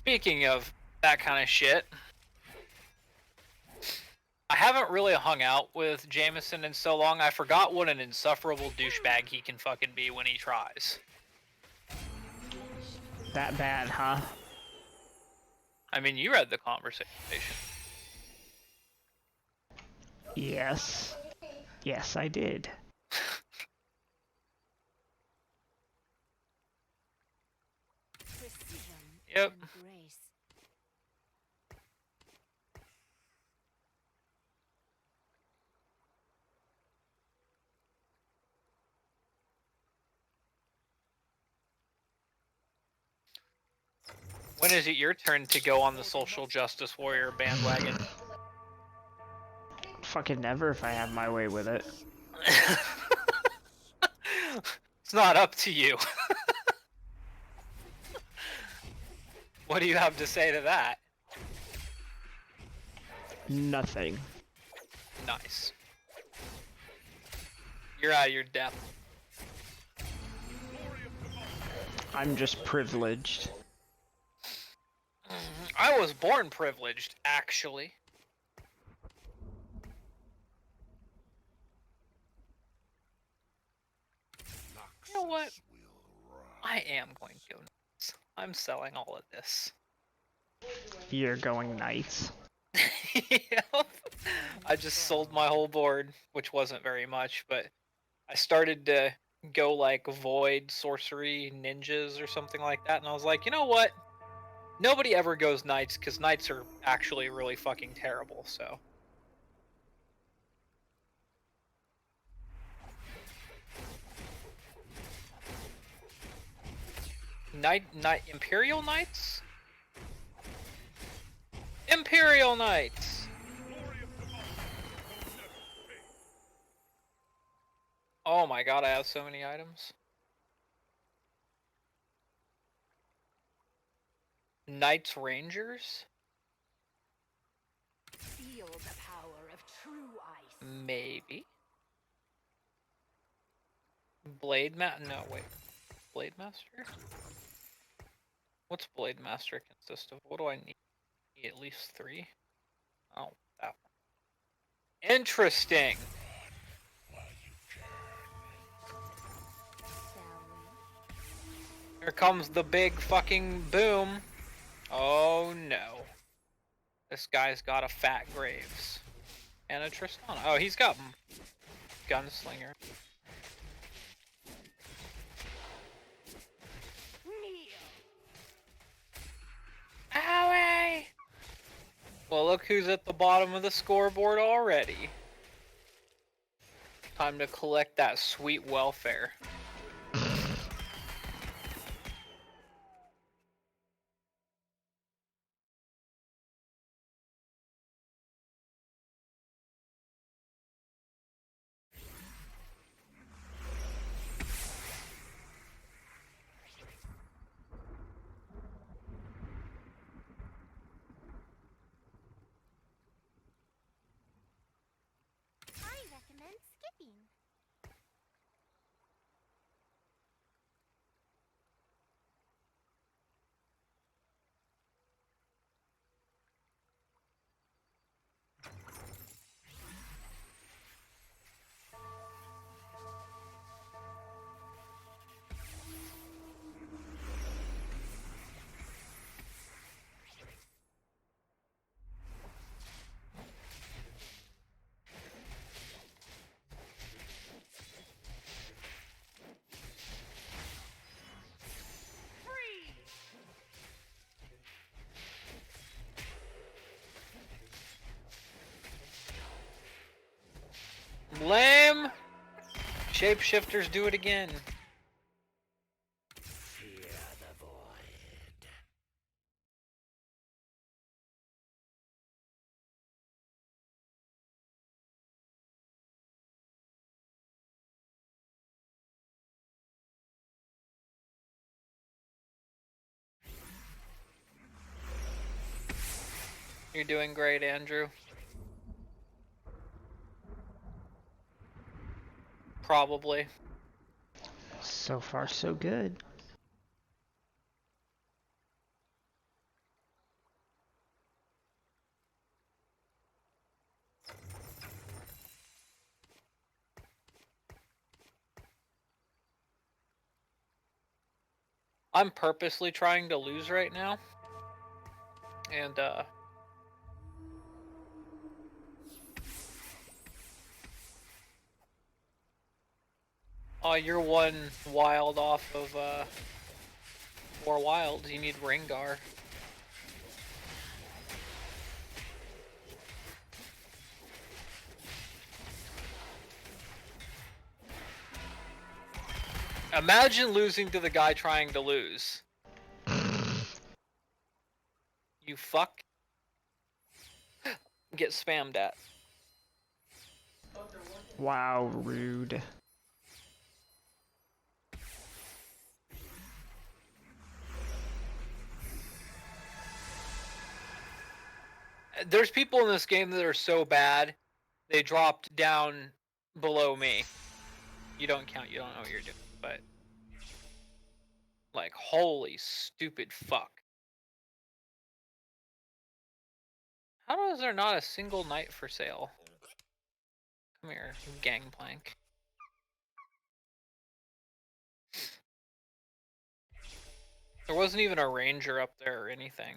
Speaking of that kind of shit, I haven't really hung out with Jameson in so long. I forgot what an insufferable douchebag he can fucking be when he tries. That bad, huh? I mean, you read the conversation. Yes. Yes, I did. Yep. When is it your turn to go on the social justice warrior bandwagon? Fucking never if I have my way with it. It's not up to you. What do you have to say to that? Nothing. Nice. You're out of your depth. I'm just privileged. I was born privileged, actually. You know what? I am going to go nuts. I'm selling all of this. You're going nice. Yep. I just sold my whole board, which wasn't very much, but I started to go like void, sorcery, ninjas, or something like that, and I was like, you know what? Nobody ever goes knights, because knights are actually really fucking terrible, so. Imperial Knights? Imperial Knights! Oh my god, I have so many items. Knights Rangers? Feel the power of true ice. Maybe. No, wait. Blade Master? What's Blade Master consist of? What do I need? At least 3? Oh, that one. Interesting! Here comes the big fucking boom. Oh no. This guy's got a fat Graves. And a Tristana. Oh, he's got Gunslinger. Owie! Well, look who's at the bottom of the scoreboard already. Time to collect that sweet welfare. I recommend skipping. Lame! Shapeshifters do it again. Fear the void. You're doing great, Andrew. Probably. So far, so good. I'm purposely trying to lose right now. And oh, you're one wild off of more wilds. You need Rengar. Imagine losing to the guy trying to lose. You fuck. Get spammed at. Wow, rude. There's people in this game that are so bad, they dropped down below me. You don't count, you don't know what you're doing, but like, holy stupid fuck. How is there not a single knight for sale? Come here, gangplank. There wasn't even a ranger up there or anything.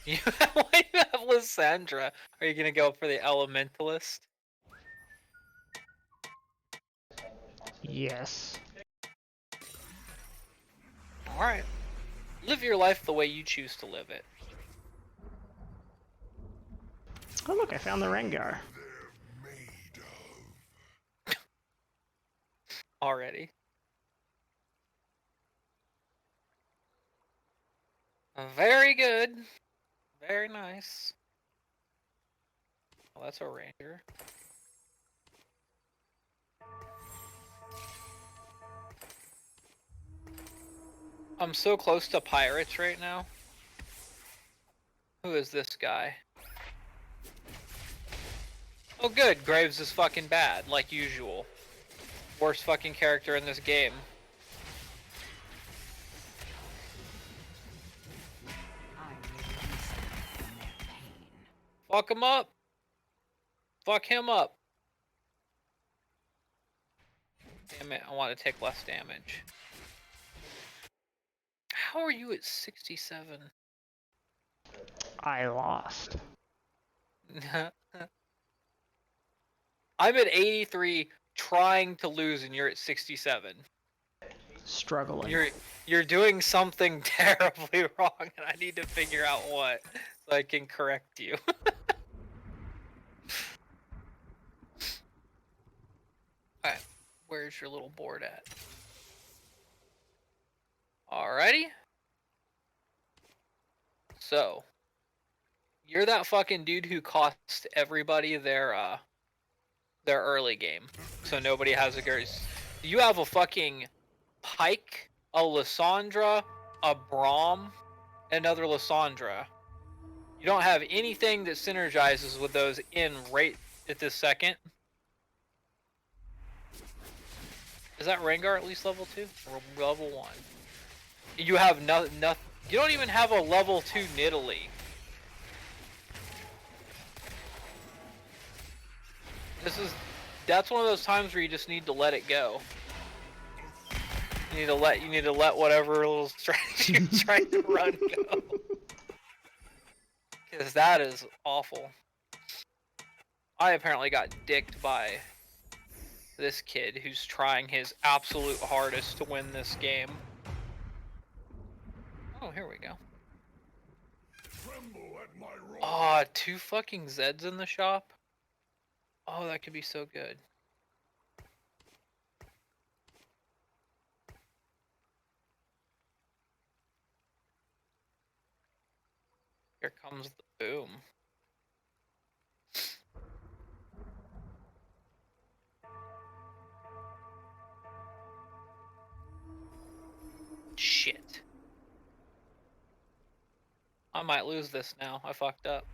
Why do you have Lysandra? Are you gonna go for the elementalist? Yes. Alright. Live your life the way you choose to live it. Oh look, I found the Rengar. Already. Very good. Very nice. Oh, that's a ranger. I'm so close to pirates right now. Who is this guy? Oh good, Graves is fucking bad, like usual. Worst fucking character in this game. Fuck him up! Fuck him up! Damn it, I want to take less damage. How are you at 67? I lost. I'm at 83 trying to lose and you're at 67. Struggling. You're doing something terribly wrong and I need to figure out what so I can correct you. Alright, where's your little board at? Alrighty. So, you're that fucking dude who cost everybody their early game. So nobody has a Gers. You have a fucking Pike, a Lysandra, a Braum, and another Lysandra. You don't have anything that synergizes with those in right at this second. Is that Rengar at least level 2? Or level 1? You have nothing. You don't even have a level 2 Nidalee. That's one of those times where you just need to let it go. You need to let whatever little strategy you're trying to run go. Because that is awful. I apparently got dicked by this kid who's trying his absolute hardest to win this game. Oh, here we go. Aw, 2 fucking Zeds in the shop? Oh, that could be so good. Here comes the boom. Shit. I might lose this now. I fucked up.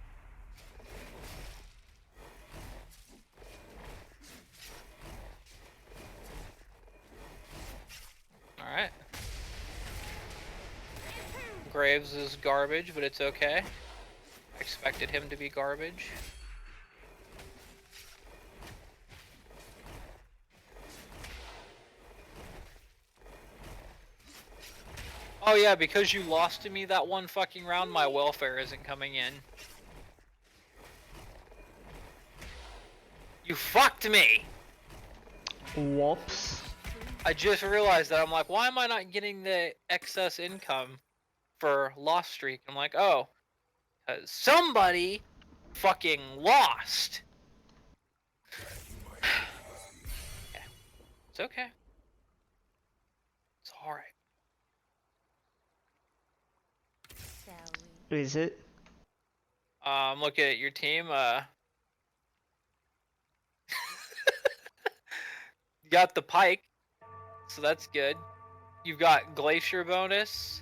Alright. Graves is garbage, but it's okay. I expected him to be garbage. Oh yeah, because you lost to me that one fucking round, my welfare isn't coming in. You fucked me! Whoops. I just realized that. I'm like, why am I not getting the excess income for lost streak? I'm like, oh, 'cause somebody fucking lost. Okay. It's okay. It's alright. Shall Is it? I'm looking at your team. You got the pike, so that's good. You've got glacier bonus.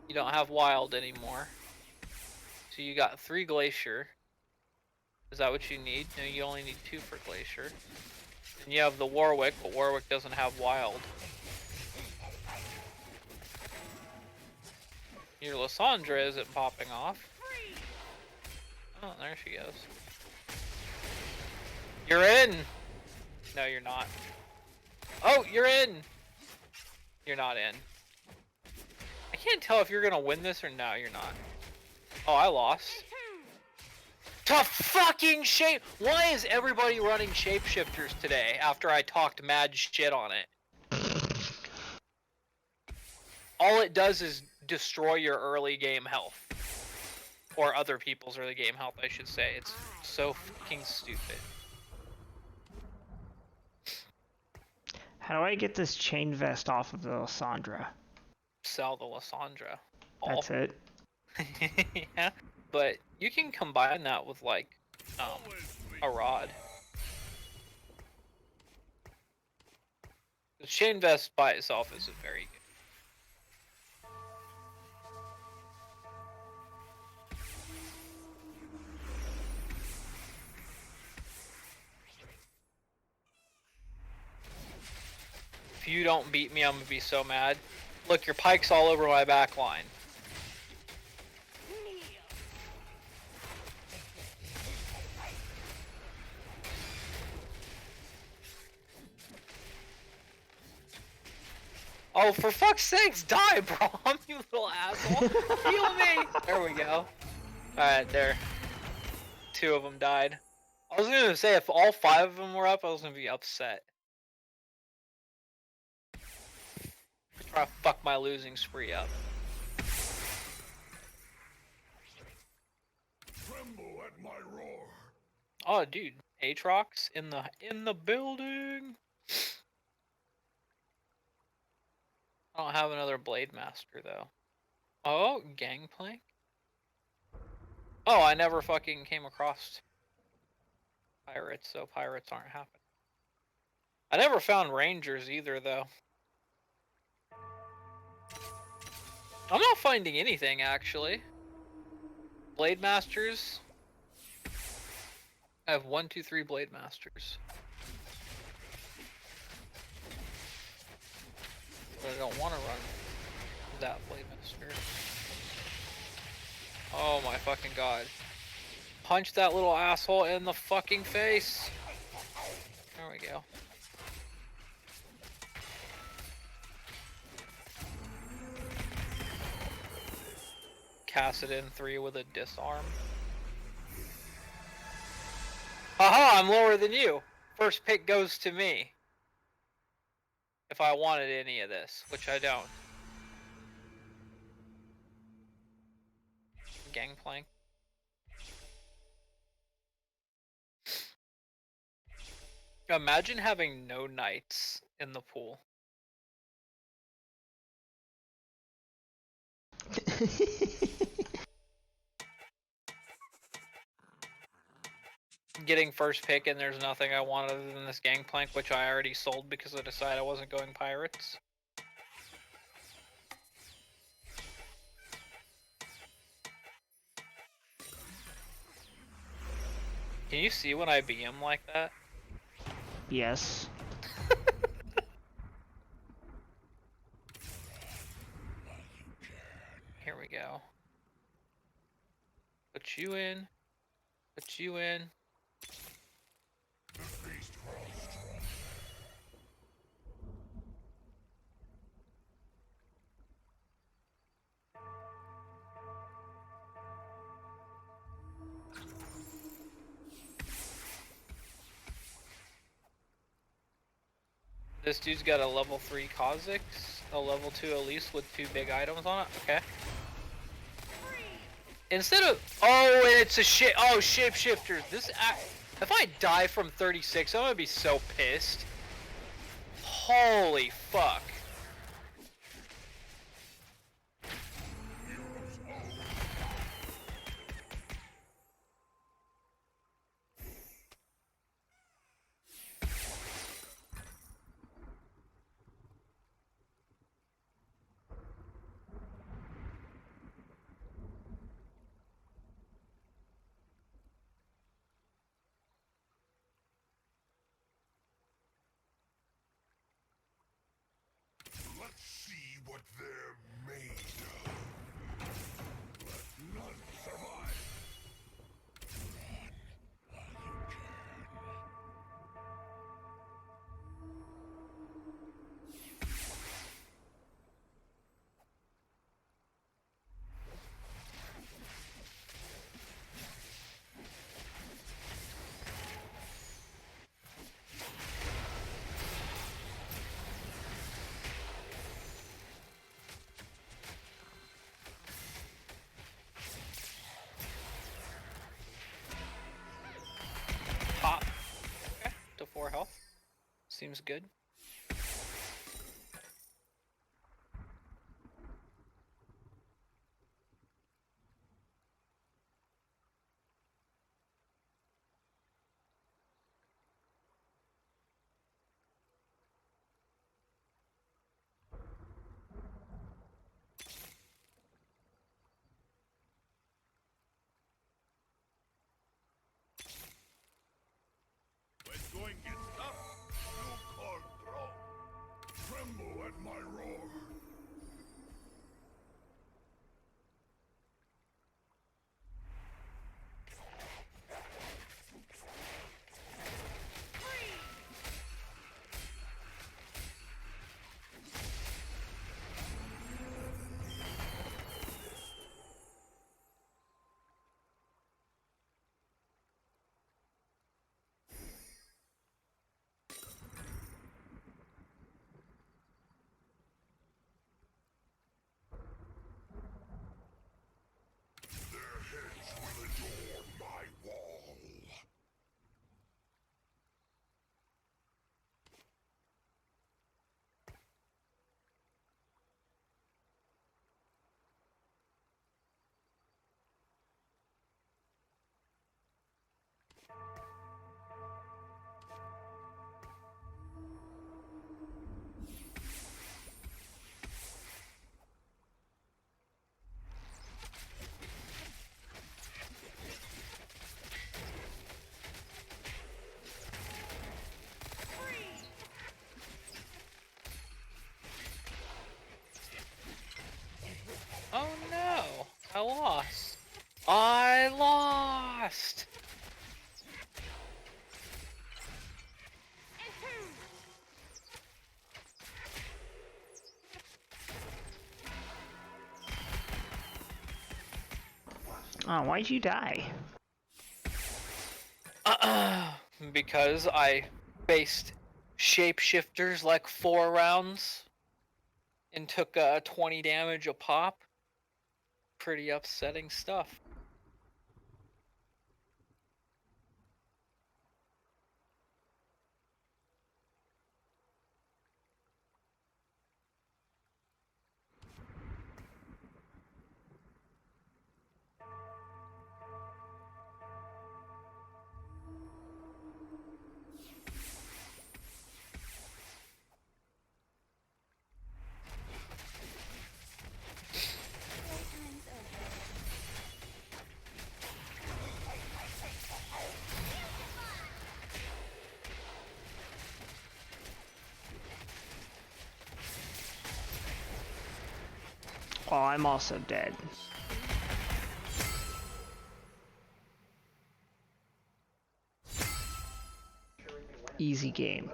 You don't have wild anymore. So you got 3 glacier. Is that what you need? No, you only need 2 for glacier. And you have the Warwick, but Warwick doesn't have wild. Your Lysandra isn't popping off. Oh, there she goes. You're in! No, you're not. Oh, you're in! You're not in. I can't tell if you're gonna win this or no, you're not. Oh, I lost. To fucking shape! Why is everybody running shapeshifters today after I talked mad shit on it? All it does is destroy your early game health. Or other people's early game health, I should say. It's so fucking stupid. How do I get this chain vest off of the Lysandra? Sell the Lysandra. That's it. Yeah, but you can combine that with like a rod. The chain vest by itself isn't very good. If you don't beat me, I'm gonna be so mad. Look, your pike's all over my back line. Oh, for fuck's sakes, die, Brom, you little asshole. Heal me! There we go. Alright, there. 2 of them died. I was gonna say, if all 5 of them were up, I was gonna be upset. Try to fuck my losing spree up. Tremble at my roar. Oh, dude, Aatrox in the building. I don't have another Blade Master though. Oh, Gangplank. Oh, I never fucking came across pirates, so pirates aren't happening. I never found Rangers either though. I'm not finding anything actually. Blade Masters. I have 1, 2, 3 Blade Masters. But I don't want to run that Blade Master. Oh my fucking god. Punch that little asshole in the fucking face. There we go. Cassidin 3 with a disarm. Haha, I'm lower than you. First pick goes to me. If I wanted any of this, which I don't. Gangplank. Imagine having no knights in the pool. Getting first pick and there's nothing I want other than this Gangplank, which I already sold because I decided I wasn't going pirates. Can you see when I BM like that? Yes. Here we go. Put you in. Put you in. The beast grows strong. This dude's got a level 3 Kha'Zix, a level 2 Elise with 2 big items on it. Okay. Instead of and it's a shapeshifter. If I die from 36, I'm gonna be so pissed. Holy fuck. Let's see what they're made of. Let none survive. Pop. Okay, to 4 health. Seems good. When going gets tough, you call draw. Tremble at my roar. Their heads will adorn my wall. Oh no, I lost. I lost. Oh, why'd you die? Because I faced shapeshifters like 4 rounds and took 20 damage a pop. Pretty upsetting stuff. Playtime's over. Oh, I'm also dead. Easy game.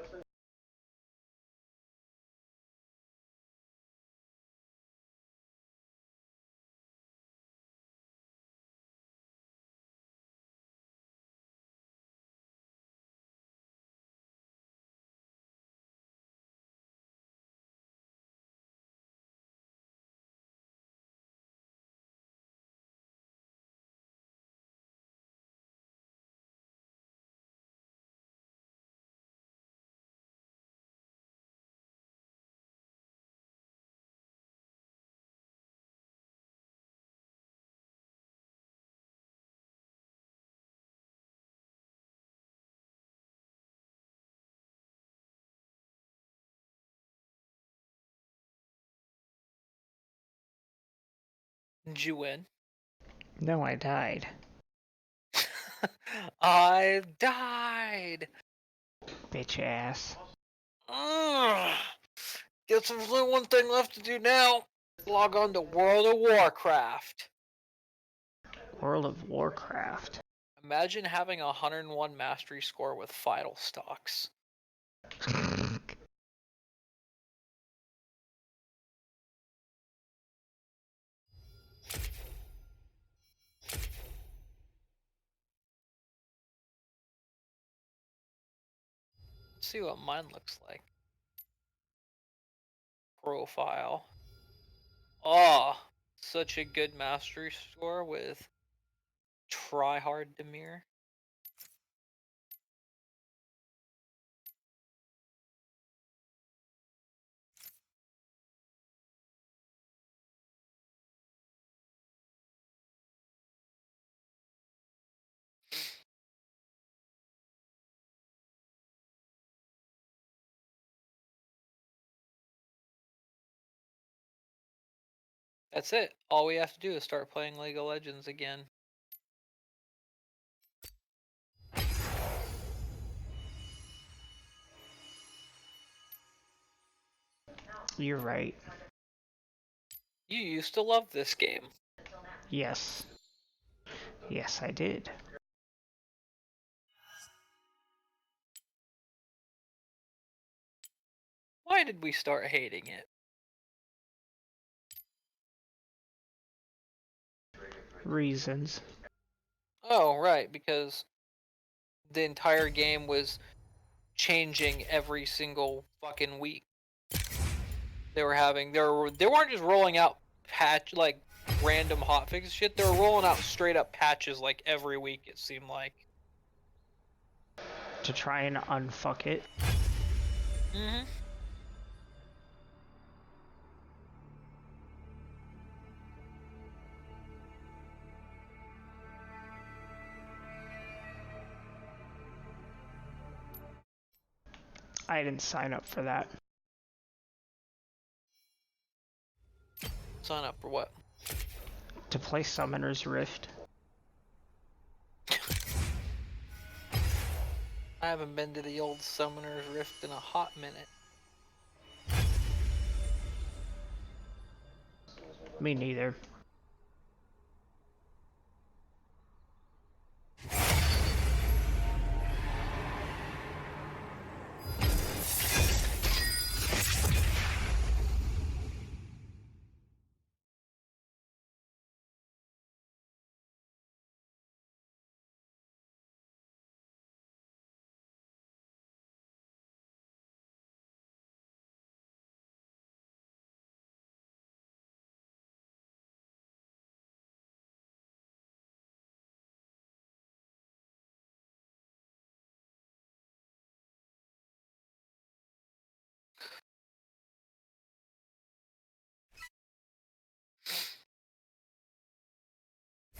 Did you win? No, I died. I died. Bitch ass. Ugh. Guess there's only one thing left to do now. Log on to World of Warcraft. World of Warcraft. Imagine having a 101 mastery score with Vital Stocks. Let's see what mine looks like. Profile. Oh, such a good mastery score with Tryhard Demir. That's it. All we have to do is start playing League of Legends again. You're right. You used to love this game. Yes. Yes, I did. Why did we start hating it? Reasons. Oh, right, because the entire game was changing every single fucking week. They weren't just rolling out like random hotfix shit. They were rolling out straight up patches like every week. It seemed like. To try and unfuck it. Mhm. I didn't sign up for that. Sign up for what? To play Summoner's Rift. I haven't been to the old Summoner's Rift in a hot minute. Me neither.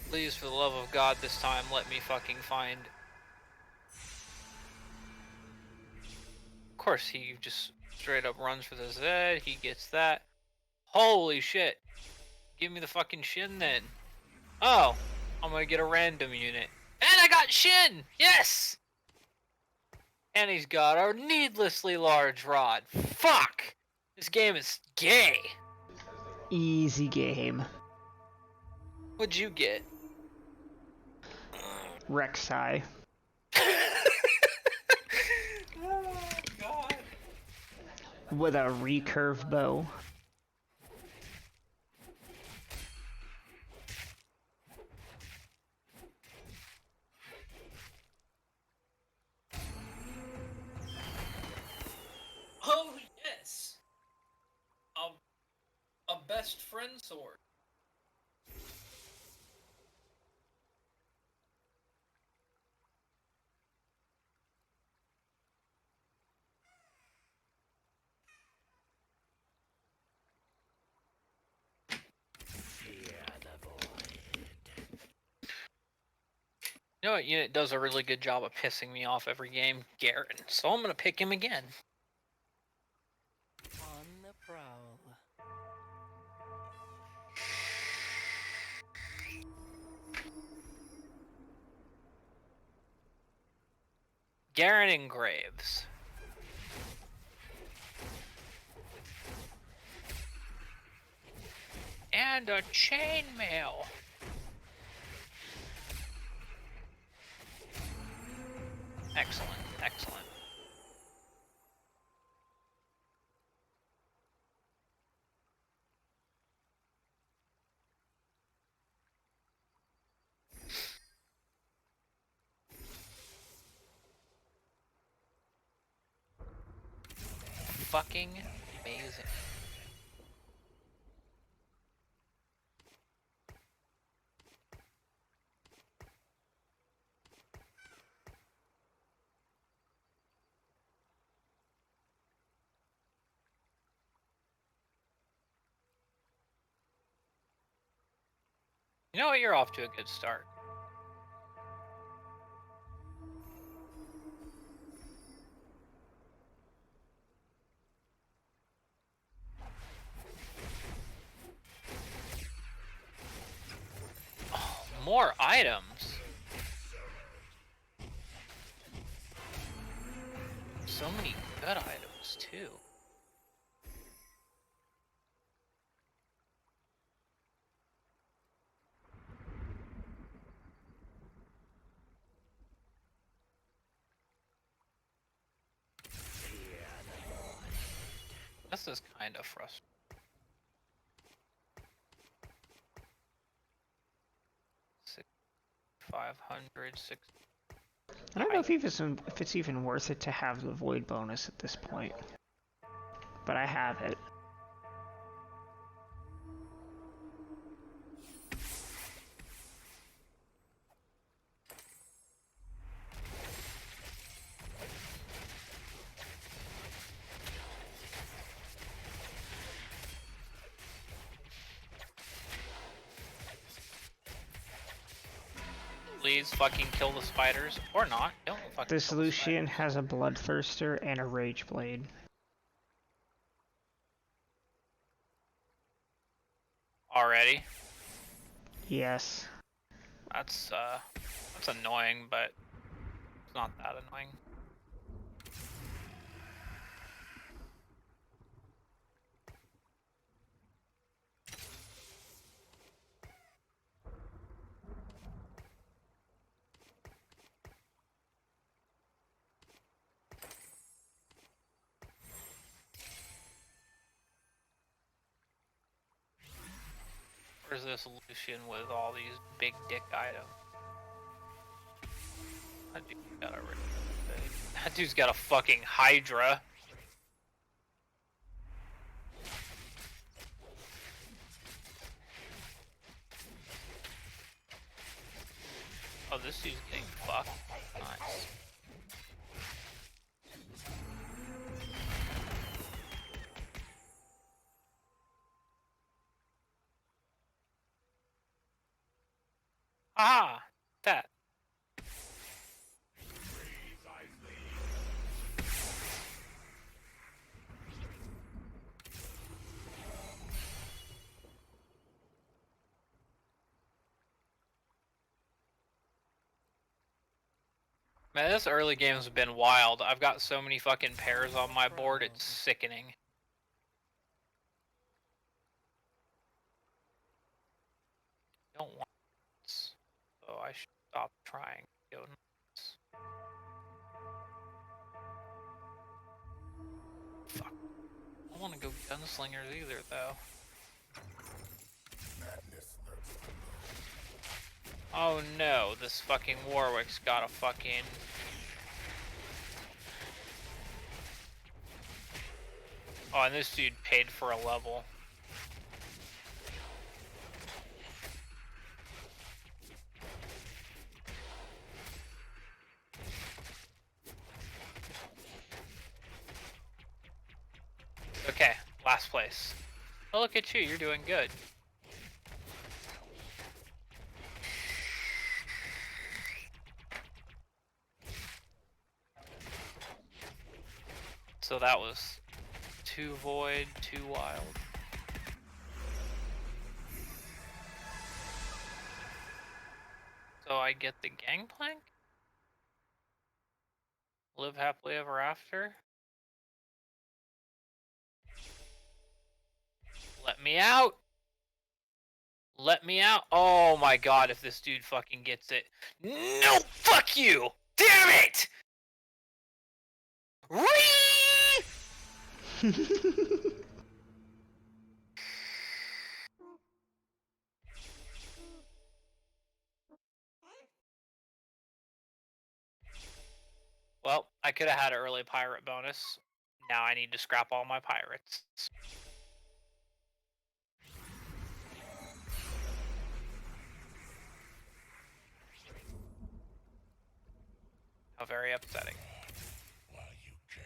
Please, for the love of God, this time let me fucking find. Of course, he just straight up runs for the Z. He gets that. Holy shit. Give me the fucking Shin then. Oh, I'm gonna get a random unit. And I got Shin! Yes! And he's got a needlessly large rod. Fuck! This game is gay. Easy game. What'd you get? Rek'Sai. Oh god. With a recurve bow. Oh yes. A best friend sword. You know what unit does a really good job of pissing me off every game? Garen. So I'm gonna pick him again. On the prowl. Garen Graves. And a chainmail. Excellent, excellent. Fucking amazing. You know what? You're off to a good start. Oh, more items. So many good items too. This is kind of frustrating. 500, 6. I don't know if it's even worth it to have the void bonus at this point, but I have it. Please fucking kill the spiders. Or not. Don't fucking This kill the Lucian spiders. has a Bloodthirster and a Rage Blade. Already? Yes. That's annoying, but it's not that annoying. Where's this Lucian with all these big dick items? That dude's got a that dude's got a fucking Hydra. Oh, this dude's getting fucked. Nice. Ah! That. Man, this early game's been wild. I've got so many fucking pairs on my board, it's sickening. Don't want this, so I should stop trying to go nuts. Fuck. I don't want to go gunslingers either, though. Oh no, this fucking Warwick's got a fucking... Oh, and this dude paid for a level. Okay, last place. Oh, look at you, you're doing good. So that was 2 void, 2 wild. So I get the gangplank? Live happily ever after. Let me out. Let me out. Oh my god, if this dude fucking gets it. No, fuck you! Damn it! Ree! Well, I could have had an early pirate bonus. Now I need to scrap all my pirates. How very upsetting. While you can.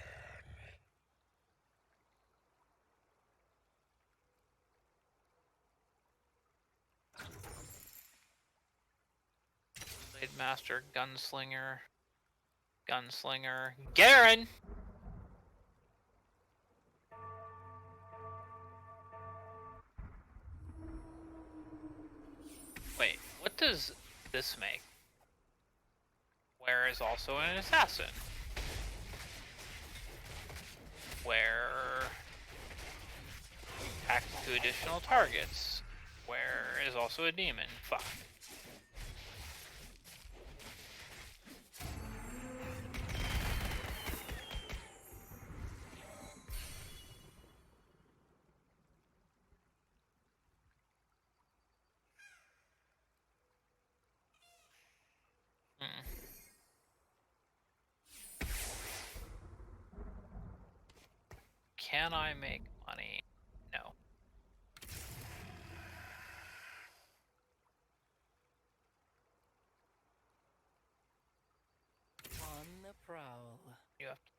Blade Master, Gunslinger, Gunslinger, Garen! Wait, what does this make? Where is also an assassin? Where attacks 2 additional targets? Where is also a demon? Fuck. Hmm. Can I make money? No. On the prowl. You have to.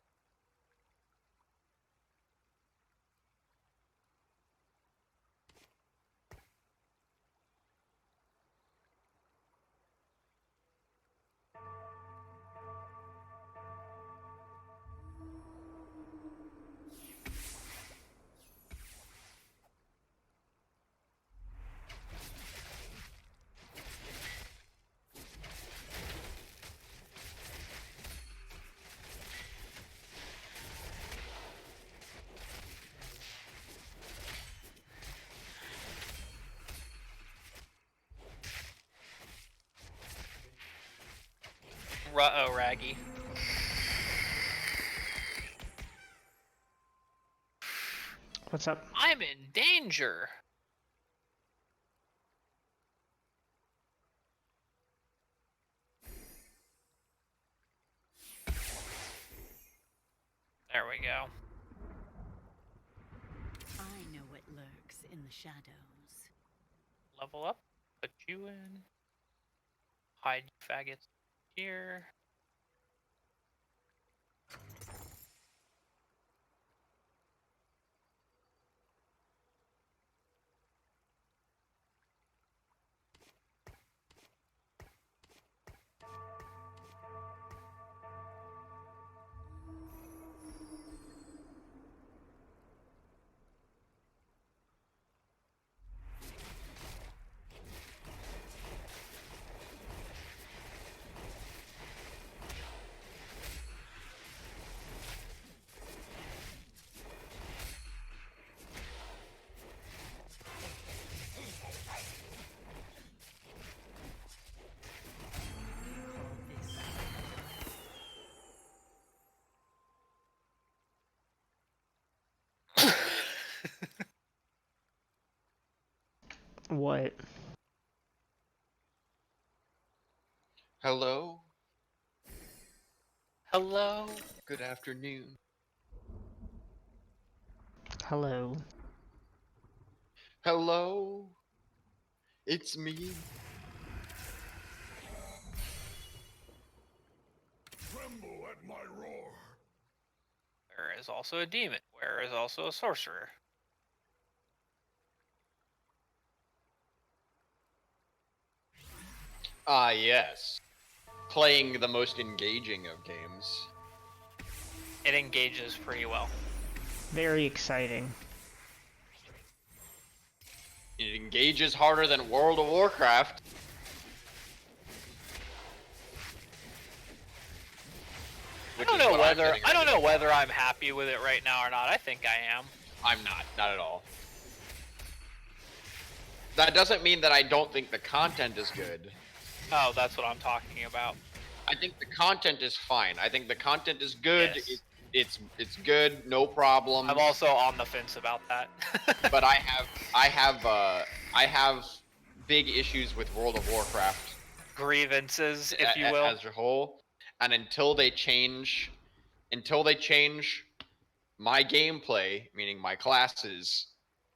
Ruh-oh, Raggy. What's up? I'm in danger! There we go. I know what lurks in the shadows. Level up. Put you in. Hide faggots here. What? Hello, Hello? good afternoon. Hello. Hello, it's me. Tremble at my roar. Where is also a demon? Where is also a sorcerer? Ah, yes. Playing the most engaging of games. It engages pretty well. Very exciting. It engages harder than World of Warcraft. I don't know know what I'm whether getting ready to whether I'm happy with it right now or not. I think I am. I'm not at all. That doesn't mean that I don't think the content is good. Oh, that's what I'm talking about. I think the content is fine. I think the content is good. Yes. It's good, no problems. I'm also on the fence about that. But I have big issues with World of Warcraft Grievances, if you will. as a whole, and until they change my gameplay, meaning my classes,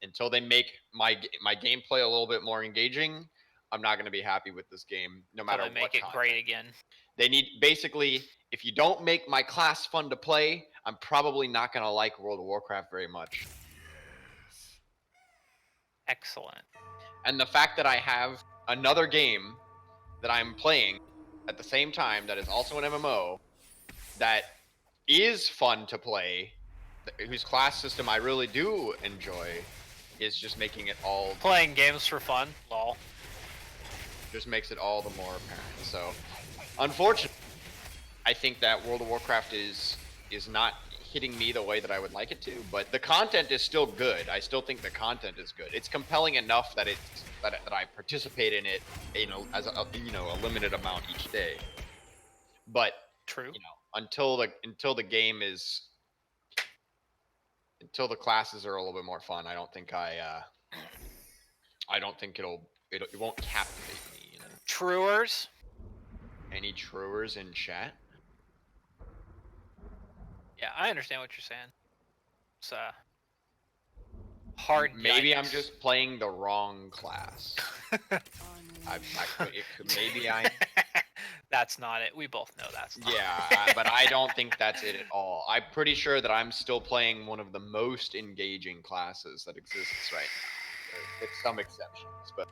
until they make my gameplay a little bit more engaging, I'm not going to be happy with this game, no matter Until they what make it content. great again. They need, basically, if you don't make my class fun to play, I'm probably not going to like World of Warcraft very much. Excellent. And the fact that I have another game that I'm playing at the same time that is also an MMO that is fun to play, whose class system I really do enjoy, is just making it all, Playing games for fun, lol. just makes it all the more apparent. So, unfortunately, I think that World of Warcraft is not hitting me the way that I would like it to, but the content is still good. I still think the content is good. It's compelling enough that that I participate in it, as a limited amount each day. But True. until the game is, until the classes are a little bit more fun, I don't think it won't captivate me. Truers. Any truers in chat? Yeah, I understand what you're saying. It's hard. Maybe I'm yikes. just playing the wrong class. Maybe I. That's not it. We both know that's not. Yeah, but I don't think that's it at all. I'm pretty sure that I'm still playing one of the most engaging classes that exists right now, with some exceptions. But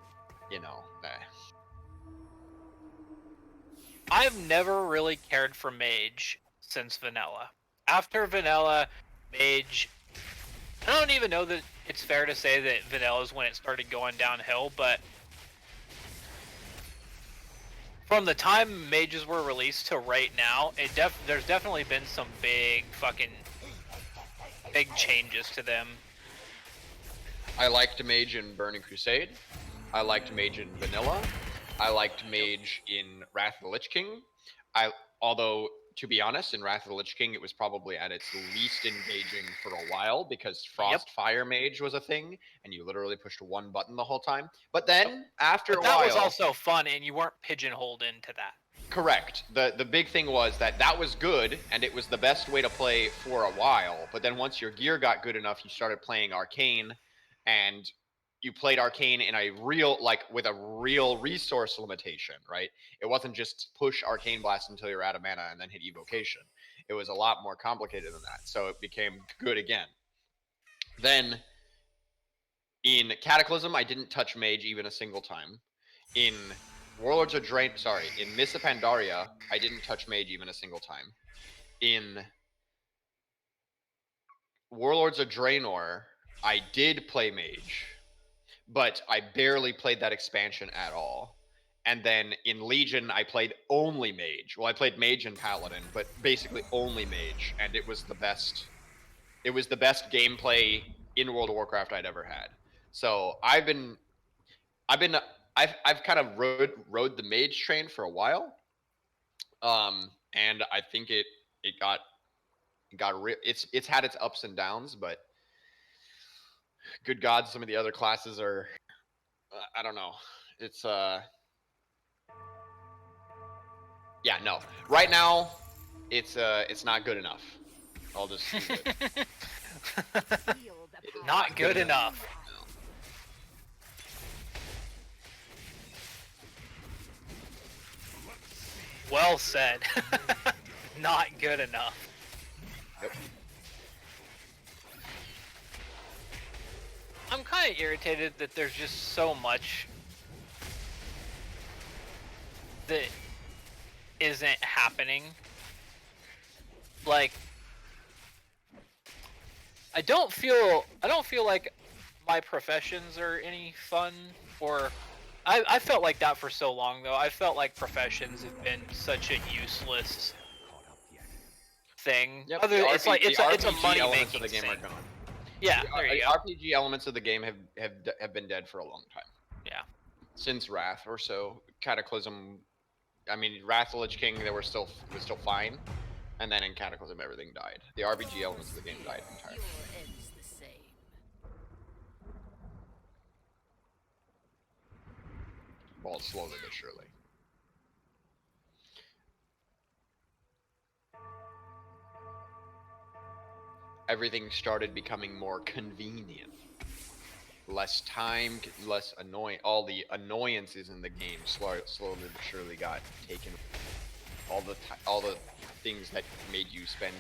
I've never really cared for Mage since Vanilla. After Vanilla, Mage, I don't even know that it's fair to say that Vanilla is when it started going downhill, but from the time Mages were released to right now, there's definitely been some big changes to them. I liked Mage in Burning Crusade. I liked Mage in Vanilla. I liked Mage in Wrath of the Lich King. Although, to be honest, in Wrath of the Lich King, it was probably at its least engaging for a while because Frost Fire Mage was a thing, and you literally pushed one button the whole time. But then, after a while, that was also fun, and you weren't pigeonholed into that. Correct. The big thing was that was good, and it was the best way to play for a while. But then once your gear got good enough, you started playing Arcane, and you played Arcane in a with a real resource limitation, right? It wasn't just push Arcane Blast until you're out of mana and then hit Evocation. It was a lot more complicated than that. So it became good again. Then in Cataclysm, I didn't touch Mage even a single time. In Warlords of in Mists of Pandaria, I didn't touch Mage even a single time. In Warlords of Draenor, I did play Mage, but I barely played that expansion at all. And then in Legion, I played only Mage. Well, I played Mage and Paladin, but basically only Mage, and it was the best. It was the best gameplay in World of Warcraft I'd ever had. So I've kind of rode the Mage train for a while, and I think it's had its ups and downs, but good God, some of the other classes are, I don't know. It's yeah, no. Right now, it's not good enough. I'll just Not good enough. Well said. Not good enough. Yep. I'm kind of irritated that there's just so much that isn't happening. Like, I don't feel like my professions are any fun, or I felt like that for so long though. I felt like professions have been such a useless. thing. Yep. Other, the it's like the it's a RPG money elements making of the game thing. are gone. Yeah, The there you go. RPG elements of the game have been dead for a long time. Yeah. Since Wrath or so. Cataclysm. I mean, Wrath of Lich King, it was still fine, and then in Cataclysm, everything died. The RPG elements of the game died entirely. Your end's the same. Well, slowly but surely. Everything started becoming more convenient. Less time, less annoying. All the annoyances in the game slowly but surely got taken. All the things that made you spend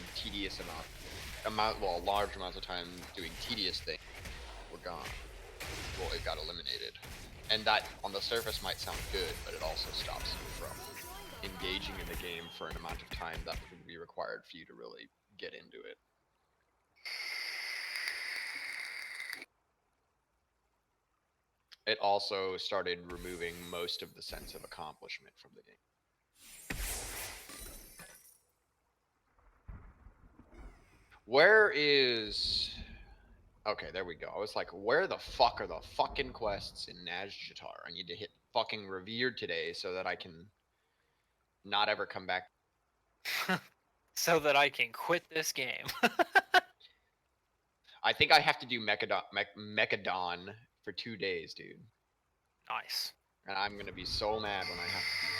large amounts of time doing tedious things were gone. Well, it got eliminated. And that, on the surface, might sound good, but it also stops you from engaging in the game for an amount of time that would be required for you to really get into it. It also started removing most of the sense of accomplishment from the game. Where is... Okay, there we go. I was like, where the fuck are the fucking quests in Nazjatar? I need to hit fucking Revered today so that I can not ever come back. So that I can quit this game. I think I have to do Mechadon for 2 days, dude. Nice. And I'm gonna be so mad when I have to do it.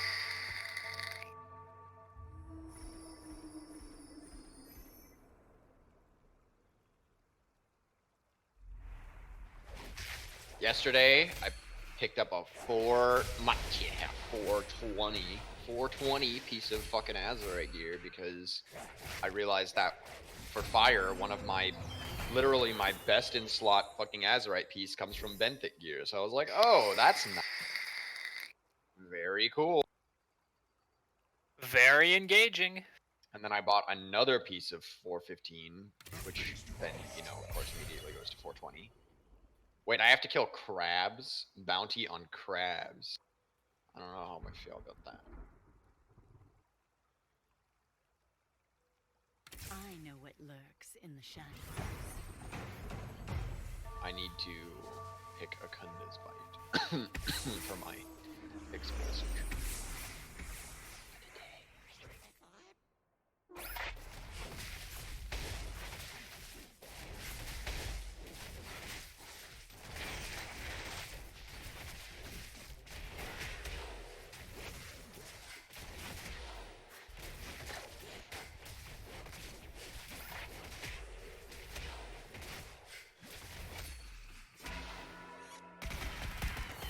Yesterday, I picked up a 420 piece of fucking Azurite gear because I realized that for fire, one of my, literally my best in slot fucking Azurite piece comes from Benthic gear. So I was like, oh, that's nice. Very cool. Very engaging. And then I bought another piece of 415, which then, of course, immediately goes to 420. Wait, I have to kill crabs? Bounty on crabs. I don't know how I feel about that. I know what lurks in the shadows. I need to pick a Kunda's bite for my explosive.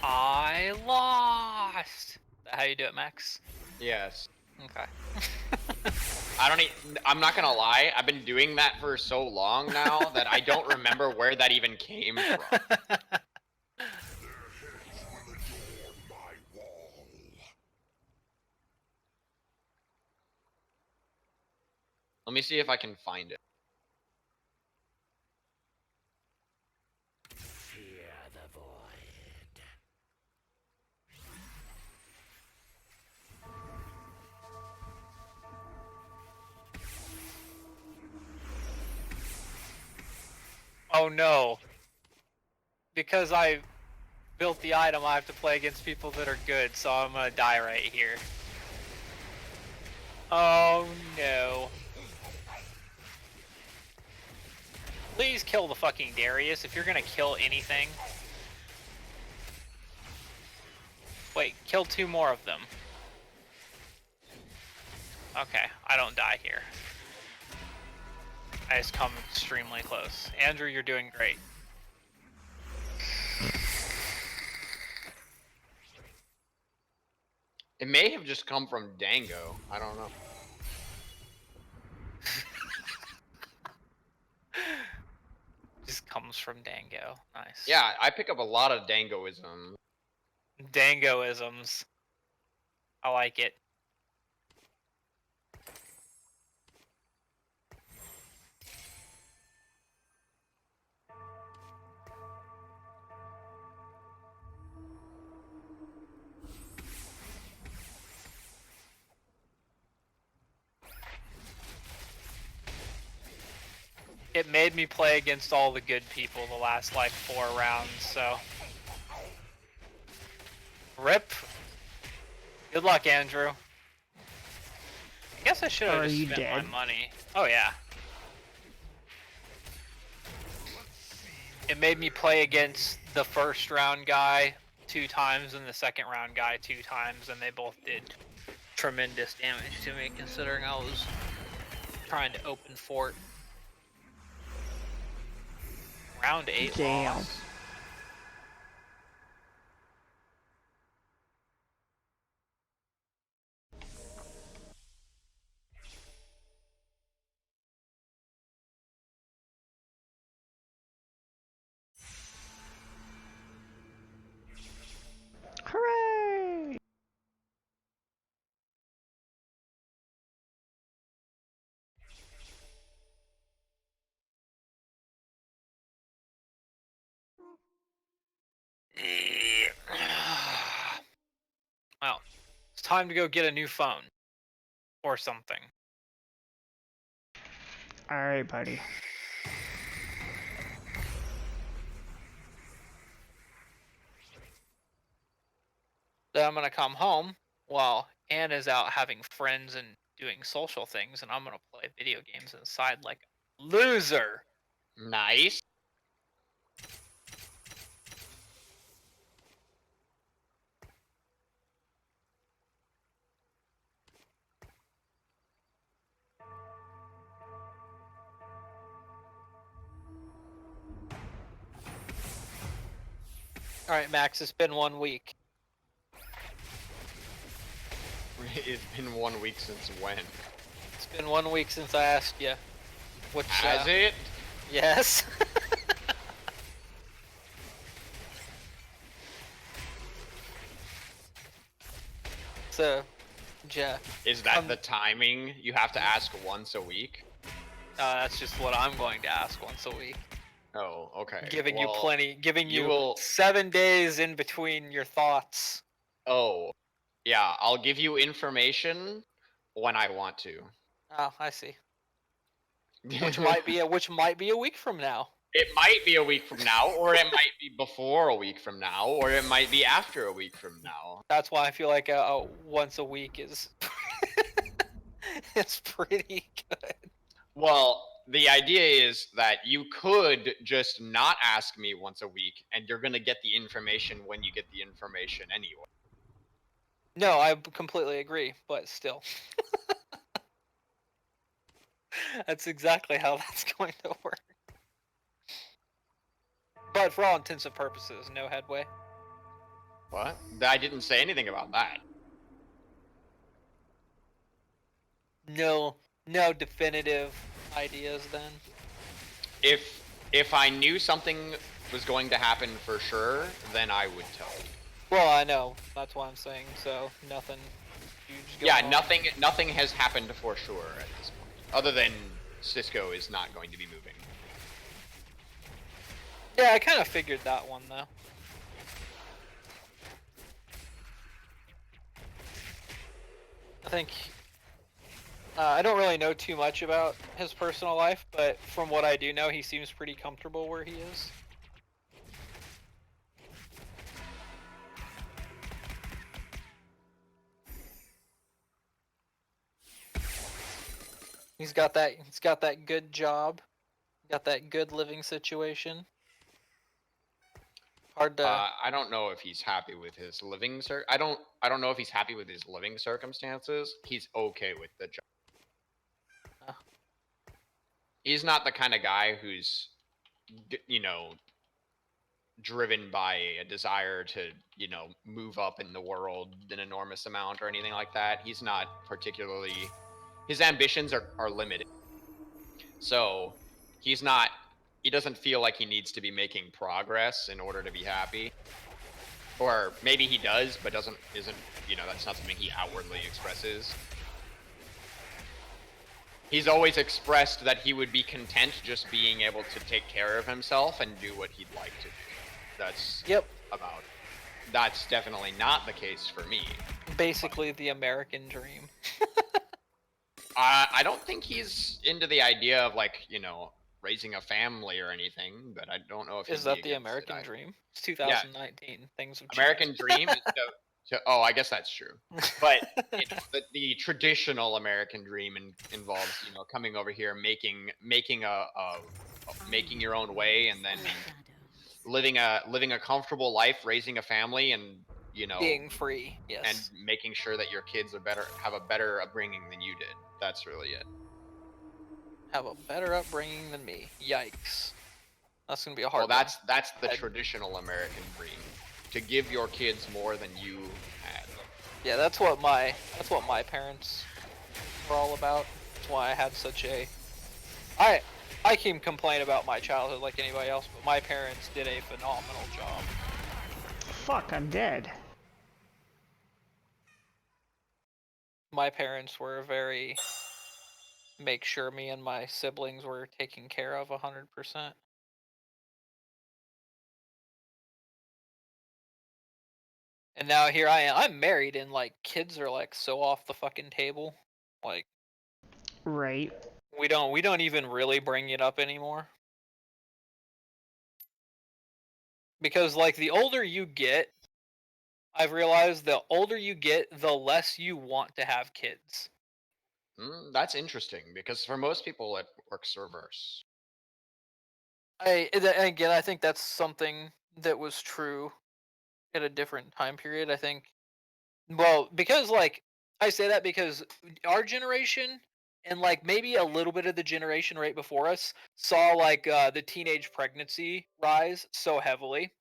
I lost. Is that how you do it, Max? Yes. Okay. I'm not gonna lie, I've been doing that for so long now that I don't remember where that even came from. Let me see if I can find it. Fear the void. Oh no. Because I built the item, I have to play against people that are good, so I'm gonna die right here. Oh no. Please kill the fucking Darius if you're gonna kill anything. Wait, kill 2 more of them. Okay, I don't die here. I just come extremely close. Andrew, you're doing great. It may have just come from Dango. I don't know. Just comes from Dango. Nice. Yeah, I pick up a lot of Dangoism. Dangoisms. I like it. It made me play against all the good people the last like 4 rounds, so. Rip. Good luck, Andrew. I guess I should have Are just you spent my dead? money. Oh yeah. It made me play against the first round guy 2 times and the second round guy 2 times, and they both did tremendous damage to me considering I was trying to open fort. Round 8 Damn. loss. Hooray! Well, it's time to go get a new phone. Or something. Alright, buddy. Then I'm gonna come home while Anna's out having friends and doing social things, and I'm gonna play video games inside like a loser. Nice. Alright, Max, it's been 1 week. It's been 1 week since when? It's been 1 week since I asked you. Which, Has it? Yes. So, Jeff. Is that the timing? You have to ask once a week? That's just what I'm going to ask once a week. Oh, okay. Giving you Well, plenty, giving you will... 7 days in between your thoughts. Oh, yeah, I'll give you information when I want to. Oh, I see. Which might be a week from now. It might be a week from now, or it might be before a week from now, or it might be after a week from now. That's why I feel like once a week is it's pretty good. Well, the idea is that you could just not ask me once a week, and you're gonna get the information when you get the information anyway. No, I completely agree, but still. That's exactly how that's going to work. But for all intents and purposes, no headway. What? I didn't say anything about that. No definitive ideas then. If I knew something was going to happen for sure, then I would tell you. Well, I know. That's why I'm saying so. Nothing huge going on. Nothing has happened for sure at this point. Other than Cisco is not going to be moving. Yeah, I kind of figured that one though. I think I don't really know too much about his personal life, but from what I do know, he seems pretty comfortable where he is. He's got that good job, got that good living situation. Hard to. I don't know if he's happy with his living I don't know if he's happy with his living circumstances. He's okay with the job. He's not the kind of guy who's, you know, driven by a desire to, you know, move up in the world an enormous amount or anything like that. He's not particularly, his ambitions are limited. So he doesn't feel like he needs to be making progress in order to be happy. Or maybe he does, but isn't, you know, that's not something he outwardly expresses. He's always expressed that he would be content just being able to take care of himself and do what he'd like to do. That's that's definitely not the case for me. Basically the American dream. I don't think he's into the idea of, like, you know, raising a family or anything, but I don't know if Is he'd be that the against it American either. dream? It's Yeah, 2019. Things have American changed. dream is to oh, I guess that's true. But the traditional American dream involves coming over here, making your own way, and then Shadows. living a comfortable life, raising a family, and Being free, and yes. making sure that your kids have a better upbringing than you did. That's really it. Have a better upbringing than me. Yikes. That's gonna be a Well, hard one. that's the traditional American dream, to give your kids more than you had. Yeah, that's what my parents were all about. That's why I had such a I can complain about my childhood like anybody else, but my parents did a phenomenal job. Fuck, I'm dead. My parents were very make sure me and my siblings were taken care of 100%. And now here I am. I'm married and like kids are like so off the fucking table. Like Right. we don't even really bring it up anymore. Because like the older you get, I've realized the older you get, the less you want to have kids. That's interesting because for most people it works reverse. Again, I think that's something that was true at a different time period. I think, well, because like I say that because our generation and like maybe a little bit of the generation right before us saw like the teenage pregnancy rise so heavily.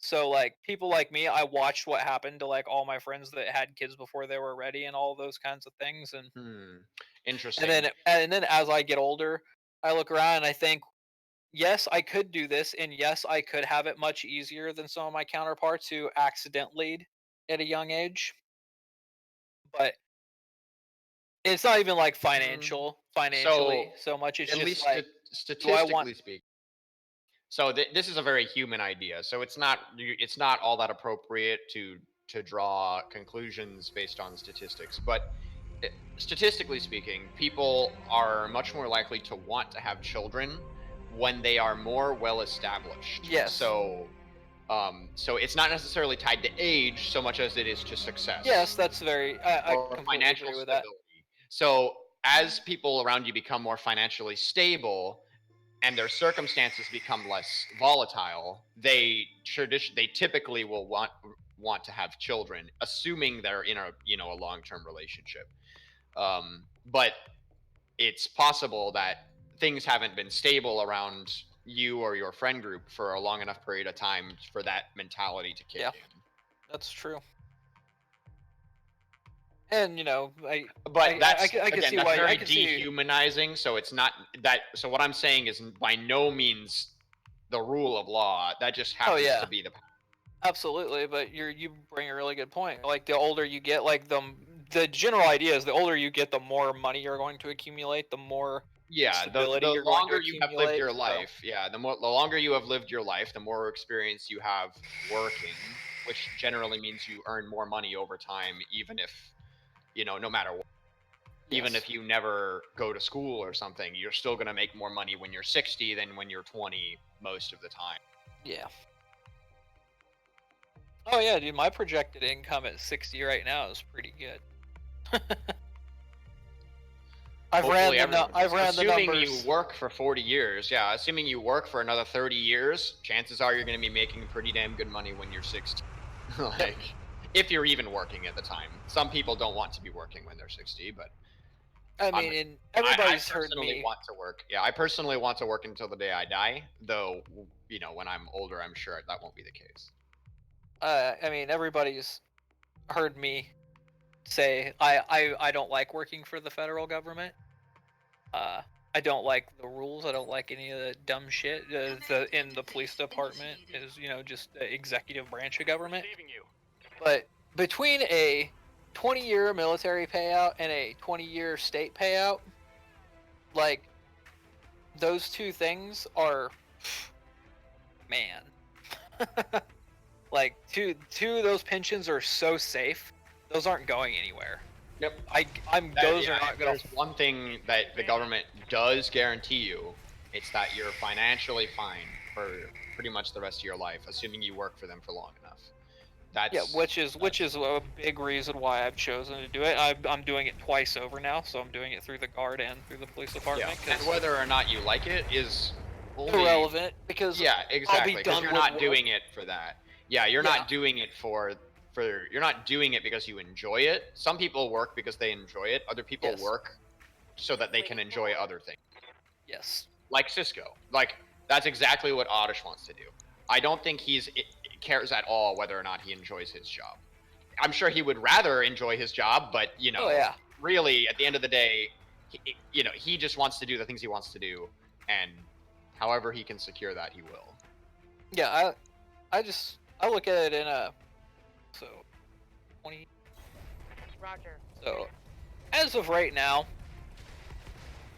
So like people like me, I watched what happened to like all my friends that had kids before they were ready and all those kinds of things. And Interesting. then as I get older, I look around and I think, yes, I could do this, and yes, I could have it much easier than some of my counterparts who accidentally at a young age. But it's not even like financially So, so much. It's at just least like, do I want? statistically speaking, so this is a very human idea. So it's not all that appropriate to draw conclusions based on statistics, but statistically speaking, people are much more likely to want to have children when they are more well established. Yes, So it's not necessarily tied to age so much as it is to success yes, that's very. I or completely financial agree with that. stability. So as people around you become more financially stable and their circumstances become less volatile, they typically will want to have children, assuming they're in a long-term relationship. But it's possible that things haven't been stable around you or your friend group for a long enough period of time for that mentality to kick Yeah, in. that's true. And But that's I can again, see that's why I very can see. dehumanizing. So it's not that. So what I'm saying is by no means the rule of law. That just Oh happens yeah, to be the. absolutely. But you bring a really good point. Like the older you get, like the general idea is the older you get, the more money you're going to accumulate, the more Yeah, stability the you're going to longer you have lived accumulate. your So life, yeah, the longer you have lived your life, the more experience you have working, which generally means you earn more money over time, even if no matter what. Even yes, if you never go to school or something, you're still going to make more money when you're 60 than when you're 20 most of the time. yeah. Oh yeah, dude. My projected income at 60 right now is pretty good. Hopefully everyone I've is. ran the Assuming you numbers. work for 40 years, yeah, assuming you work for another 30 years, chances are you're going to be making pretty damn good money when you're 60. Like, if you're even working at the time. Some people don't want to be working when they're 60, but I I'm mean, and I everybody's heard personally me. want to work. Yeah, I personally want to work until the day I die, though, when I'm older, I'm sure that won't be the case. I mean, everybody's heard me say I don't like working for the federal government. I don't like the rules. I don't like any of the dumb shit. In the police department is just the executive branch of government. But between a 20-year military payout and a 20-year state payout, like those two things are, man, like two of those pensions are so safe. Those aren't going anywhere. Yep. Those are Yeah, not if gonna. there's one thing that the government does guarantee you, It's that you're financially fine for pretty much the rest of your life, assuming you work for them for long enough. That's Yeah, which is a big reason why I've chosen to do it. I'm doing it twice over now, so I'm doing it through the guard and through the police yeah. department. And whether or not you like it is only Irrelevant because yeah, I'll exactly. be Because done you're with not work. doing it for that. Yeah, you're Yeah. not doing it for you're not doing it because you enjoy it. Some people work because they enjoy it. Other people Yes. work so that they can enjoy other things. Yes. Like Cisco. Like that's exactly what Oddish wants to do. I don't think cares at all whether or not he enjoys his job. I'm sure he would rather enjoy his job, but Oh yeah. really at the end of the day, he just wants to do the things he wants to do, and however he can secure that, he will. Yeah, I look at it in a 20. Roger. So as of right now,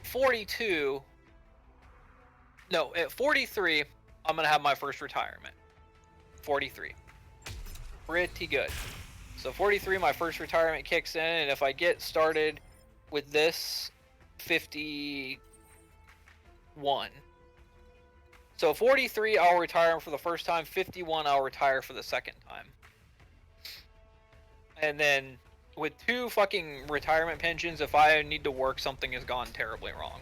42. No, at 43, I'm gonna have my first retirement. 43. Pretty good. So 43, my first retirement kicks in, and if I get started with this, 51. So 43, I'll retire for the first time. 51, I'll retire for the second time. And then with 2 fucking retirement pensions, if I need to work, something has gone terribly wrong.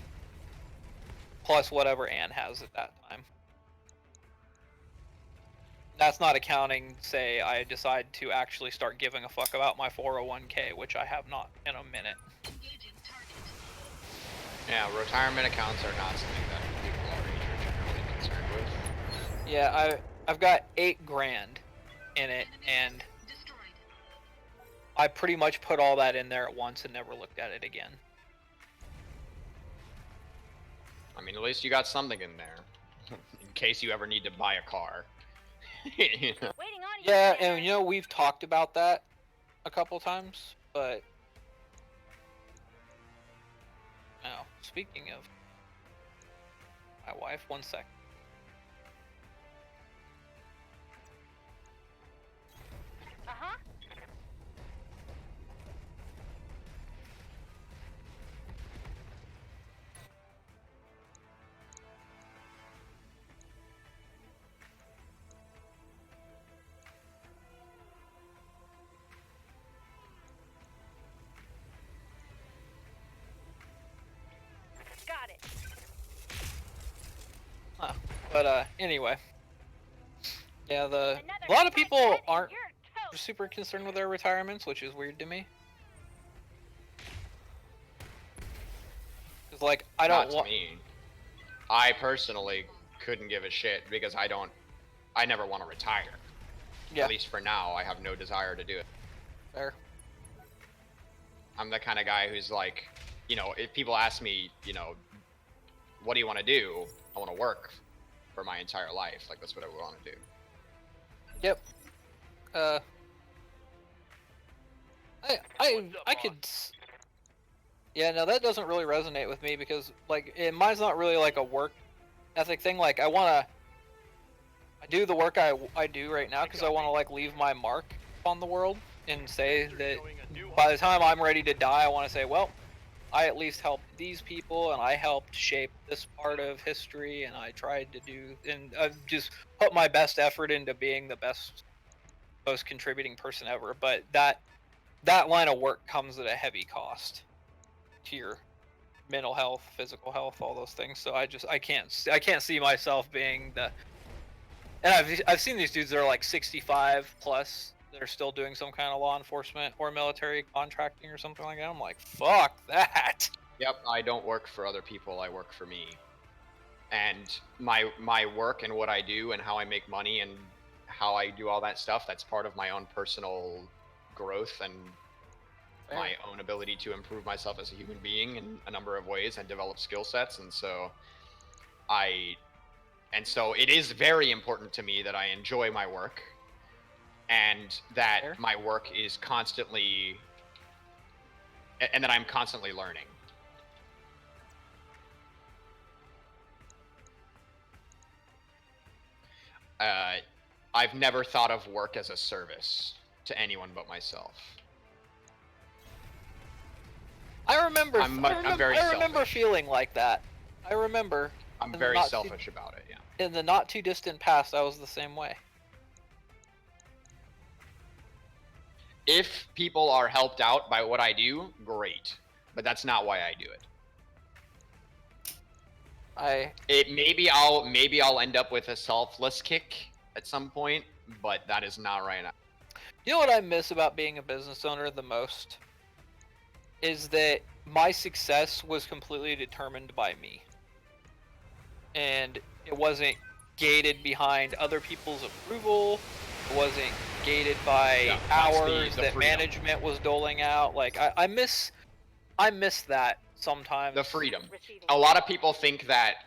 Plus whatever Ann has at that time. That's not accounting, say, I decide to actually start giving a fuck about my 401k, which I have not in a minute. Yeah, retirement accounts are not something that people our age are generally concerned with. Yeah, I've got $8,000 in it, and I pretty much put all that in there at once and never looked at it again. I mean, at least you got something in there, in case you ever need to buy a car. You know? Waiting on you. Yeah, Commander. and we've talked about that a couple times, but now speaking of my wife, 1 sec. Uh-huh. Got it. But anyway, yeah, Another a lot of people attack, and aren't you're toast. super concerned with their retirements, which is weird to me. Cause like I don't Not want. to me. I personally couldn't give a shit because I never want to retire. Yeah, At least for now, I have no desire to do it. fair. I'm the kind of guy who's like, if people ask me, what do you want to do? I want to work for my entire life. Like that's what I want to do. Yep. I could. Yeah, no, that doesn't really resonate with me because like mine's not really like a work ethic thing. Like I do the work I do right now because I want to like leave my mark on the world and say that by the time I'm ready to die, I want to say, well, I at least helped these people and I helped shape this part of history and I tried to do, and I've just put my best effort into being the best, most contributing person ever. But that line of work comes at a heavy cost to your mental health, physical health, all those things. So I can't see myself being the, and I've seen these dudes that are like 65 plus that are still doing some kind of law enforcement or military contracting or something like that. I'm like, fuck that. Yep, I don't work for other people. I work for me. And my work and what I do and how I make money and how I do all that stuff, that's part of my own personal growth and Fair. my own ability to improve myself as a human being in a number of ways and develop skill sets. And so it is very important to me that I enjoy my work and that Fair. my work is constantly, and that I'm constantly learning. I've never thought of work as a service to anyone but myself. I remember I'm very I remember selfish. feeling like that. I remember I'm In the very not too- selfish about it. Yeah. In the not too distant past, I was the same way. If people are helped out by what I do, great. But that's not why I do it. Maybe I'll end up with a selfless kick at some point, but that is not right now. You know what I miss about being a business owner the most? Is that my success was completely determined by me. And it wasn't gated behind other people's approval. It wasn't gated by hours the that freedom. management was doling out. Like I miss that sometimes. The freedom. A lot of people think that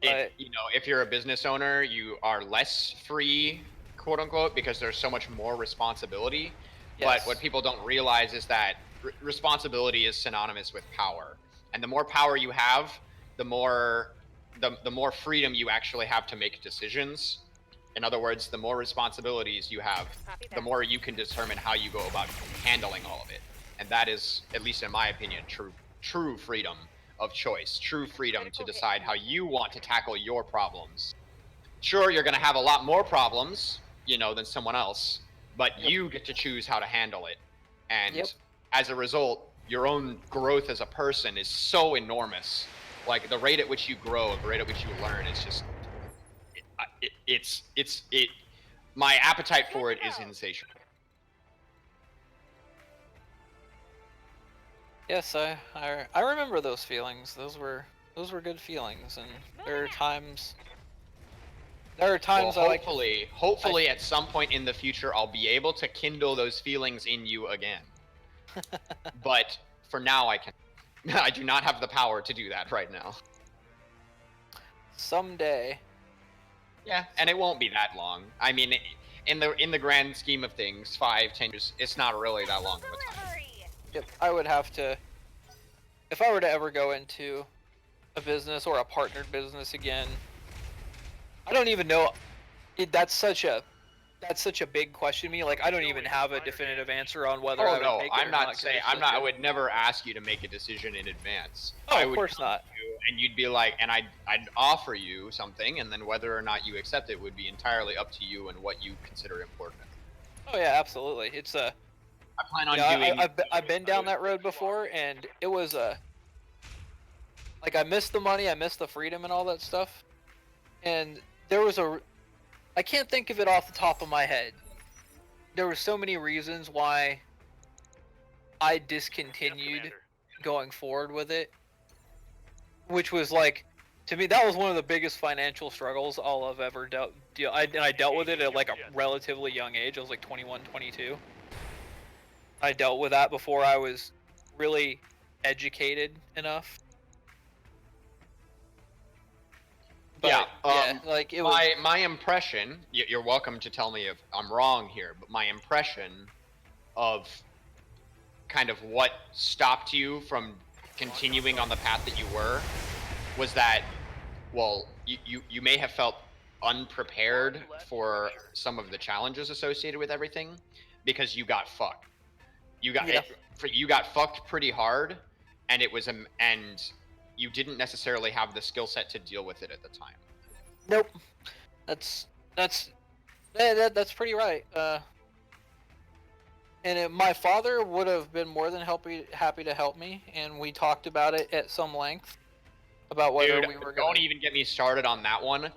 But- if you're a business owner, you are less free, quote unquote, because there's so much more responsibility. Yes. But what people don't realize is that responsibility is synonymous with power, and the more power you have, the more freedom you actually have to make decisions. In other words, the more responsibilities you have, the more you can determine how you go about handling all of it. And that is, at least in my opinion, true freedom of choice, true freedom to decide how you want to tackle your problems. Sure, you're going to have a lot more problems, than someone else, but you get to choose how to handle it. And as a result, your own growth as a person is so enormous. Like the rate at which you grow, the rate at which you learn, it's just, my appetite for it is insatiable. Yes, I remember those feelings. Those were good feelings, and there are times Well, I hopefully at some point in the future, I'll be able to kindle those feelings in you again. But for now, I do not have the power to do that right now. someday. Yeah, and it won't be that long. I mean, in the grand scheme of things, 5-10 years, it's not really that long of a time. Yep, I would have to, if I were to ever go into a business or a partnered business again. I don't even know. That's such a big question to me. Like I don't even have a definitive answer on whether I would take it or not. I would never ask you to make a decision in advance. Oh, I of would course not. and you'd be like, and I'd offer you something, and then whether or not you accept it would be entirely up to you and what you consider important. Oh yeah, absolutely. It's a. I plan on doing. I've been down that road before, and it was a. Like I missed the money, I missed the freedom and all that stuff, and there was a. I can't think of it off the top of my head. There were so many reasons why I discontinued going forward with it, which was like, to me, that was one of the biggest financial struggles I'll have ever dealt. I dealt with it at like a relatively young age. I was like 21, 22. I dealt with that before I was really educated enough. But, like it was. My impression. You're welcome to tell me if I'm wrong here, but my impression of kind of what stopped you from continuing on the path that you were was that, well, you may have felt unprepared for some of the challenges associated with everything because you got fucked. You got fucked pretty hard, and it was and you didn't necessarily have the skill set to deal with it at the time. Nope. That's pretty right. My father would have been more than happy to help me, and we talked about it at some length about whether we were going. Don't even get me started on that one.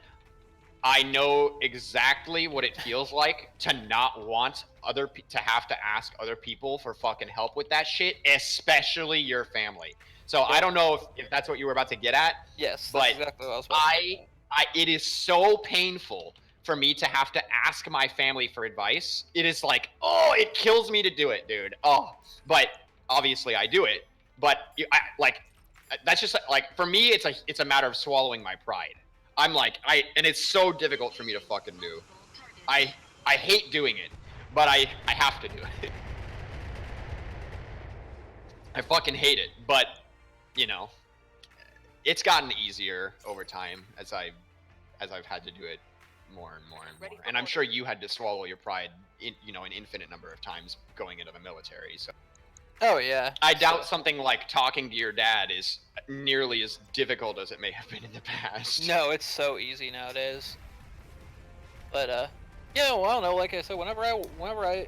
I know exactly what it feels like to not want to have to ask other people for fucking help with that shit, especially your family. So I don't know if that's what you were about to get at. Yes, but that's exactly what I was about to say. it is so painful for me to have to ask my family for advice. It is like, it kills me to do it, dude. But obviously I do it. But that's just like, for me, it's a matter of swallowing my pride. I'm like, and it's so difficult for me to fucking do. I hate doing it, but I have to do it. I fucking hate it, but it's gotten easier over time as I've had to do it more and more and more. And I'm sure you had to swallow your pride an infinite number of times going into the military. So. Oh yeah. I doubt something like talking to your dad is nearly as difficult as it may have been in the past. No, it's so easy nowadays. But yeah, well, I don't know. Like I said, whenever I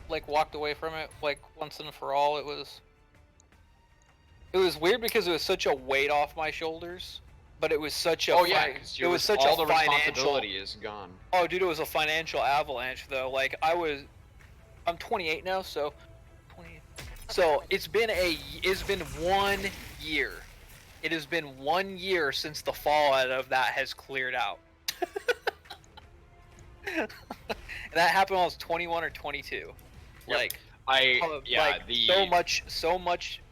like walked away from it, like once and for all, it was weird because it was such a weight off my shoulders. But it was such a Oh yeah, because it was such all a the financial. responsibility is gone. Oh, dude, it was a financial avalanche though. Like I'm 28 now, so 20. So it's been 1 year. It has been 1 year since the fallout of that has cleared out. And that happened when I was 21 or 22. Yep. Like, so much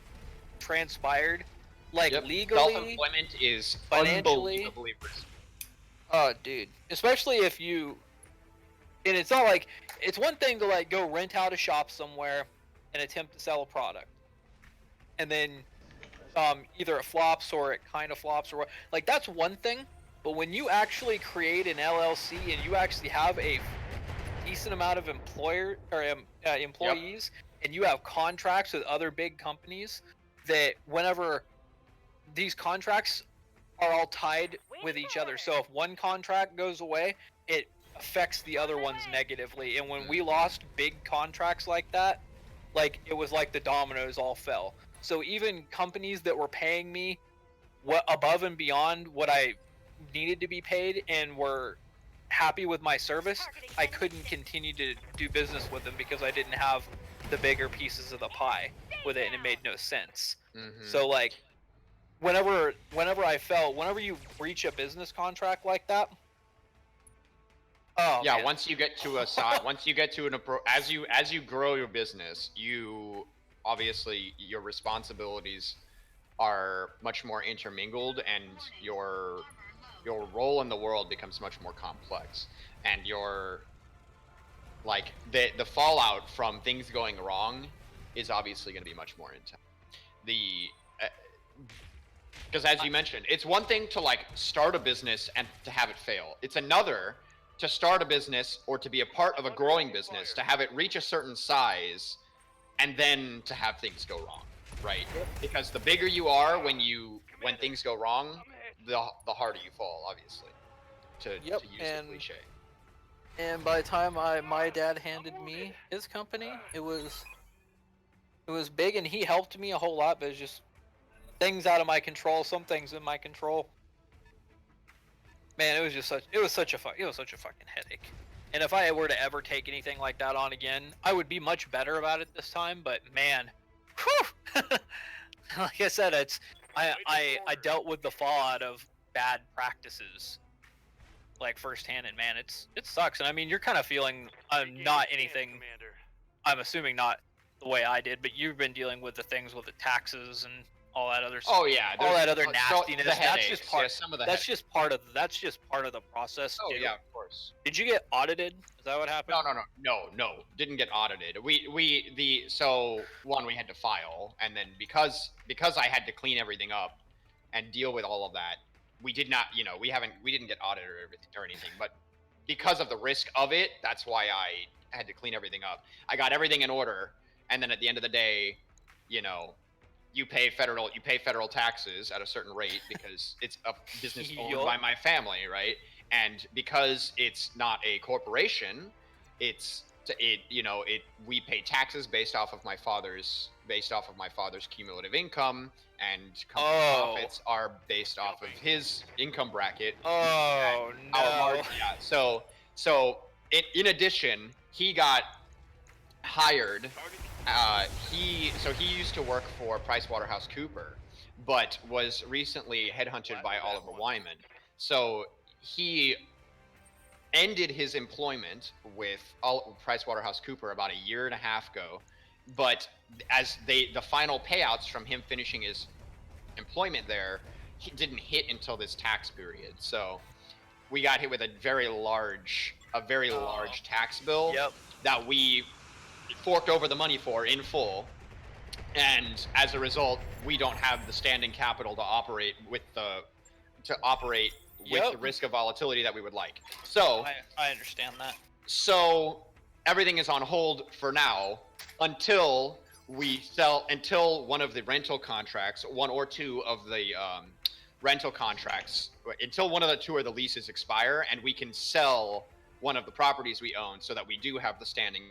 transpired. Like Yep. legally, Self-employment is financially. unbelievably risky. Oh, dude. Especially if you, and it's not like, it's one thing to like go rent out a shop somewhere and attempt to sell a product, and then either it flops or it kind of flops or what. Like that's one thing. But when you actually create an LLC and you actually have a decent amount of employees, and you have contracts with other big companies, that whenever these contracts are all tied with each other, so if one contract goes away, it affects the other ones negatively. And when we lost big contracts like that, like it was like the dominoes all fell. So even companies that were paying me what above and beyond what I needed to be paid and were happy with my service, I couldn't continue to do business with them because I didn't have the bigger pieces of the pie with it, and it made no sense. So like whenever you breach a business contract like that, oh yeah, man. once you get to a side, once you get to as you grow your business, you obviously your responsibilities are much more intermingled, and your role in the world becomes much more complex, and your like the fallout from things going wrong is obviously going to be much more intense. Because as you mentioned, it's one thing to like start a business and to have it fail. It's another to start a business or to be a part of a growing business, to have it reach a certain size, and then to have things go wrong, right? Because the bigger you are when things go wrong, the harder you fall, obviously. To use the cliche. And by the time my dad handed me his company, it was big, and he helped me a whole lot, but it's just things out of my control, some things in my control. Man, it was such a fucking headache. And if I were to ever take anything like that on again, I would be much better about it this time, but man, whew, like I said, I dealt with the fallout of bad practices like firsthand, and man, it sucks. And I mean, you're kind of feeling not anything. I'm assuming not the way I did, but you've been dealing with the things with the taxes and all that other stuff. Oh yeah, all that other nastiness. That's just part. Yeah, some of the that's just part of the process. Oh too. yeah, of course. Did you get audited? Is that what happened? No. Didn't get audited. So one, we had to file, and then because I had to clean everything up and deal with all of that, we did not. We didn't get audited or anything, but because of the risk of it, that's why I had to clean everything up. I got everything in order, and then at the end of the day, you pay federal taxes at a certain rate because it's a business owned by my family, right? And because it's not a corporation, we pay taxes based off of my father's cumulative income, and company profits are based off of his income bracket. Oh no! So in addition, he got hired. He used to work for PricewaterhouseCoopers, but was recently headhunted by Oliver Wyman. So he ended his employment with PricewaterhouseCoopers about a year and a half ago. But as the final payouts from him finishing his employment there, he didn't hit until this tax period. So we got hit with a very large tax bill that we forked over the money for in full, and as a result, we don't have the standing capital to operate with the risk of volatility that we would like. So I understand that. So everything is on hold for now until we sell until one of the rental contracts, one or two of the rental contracts, until one of the two of the leases expire, and we can sell one of the properties we own so that we do have the standing.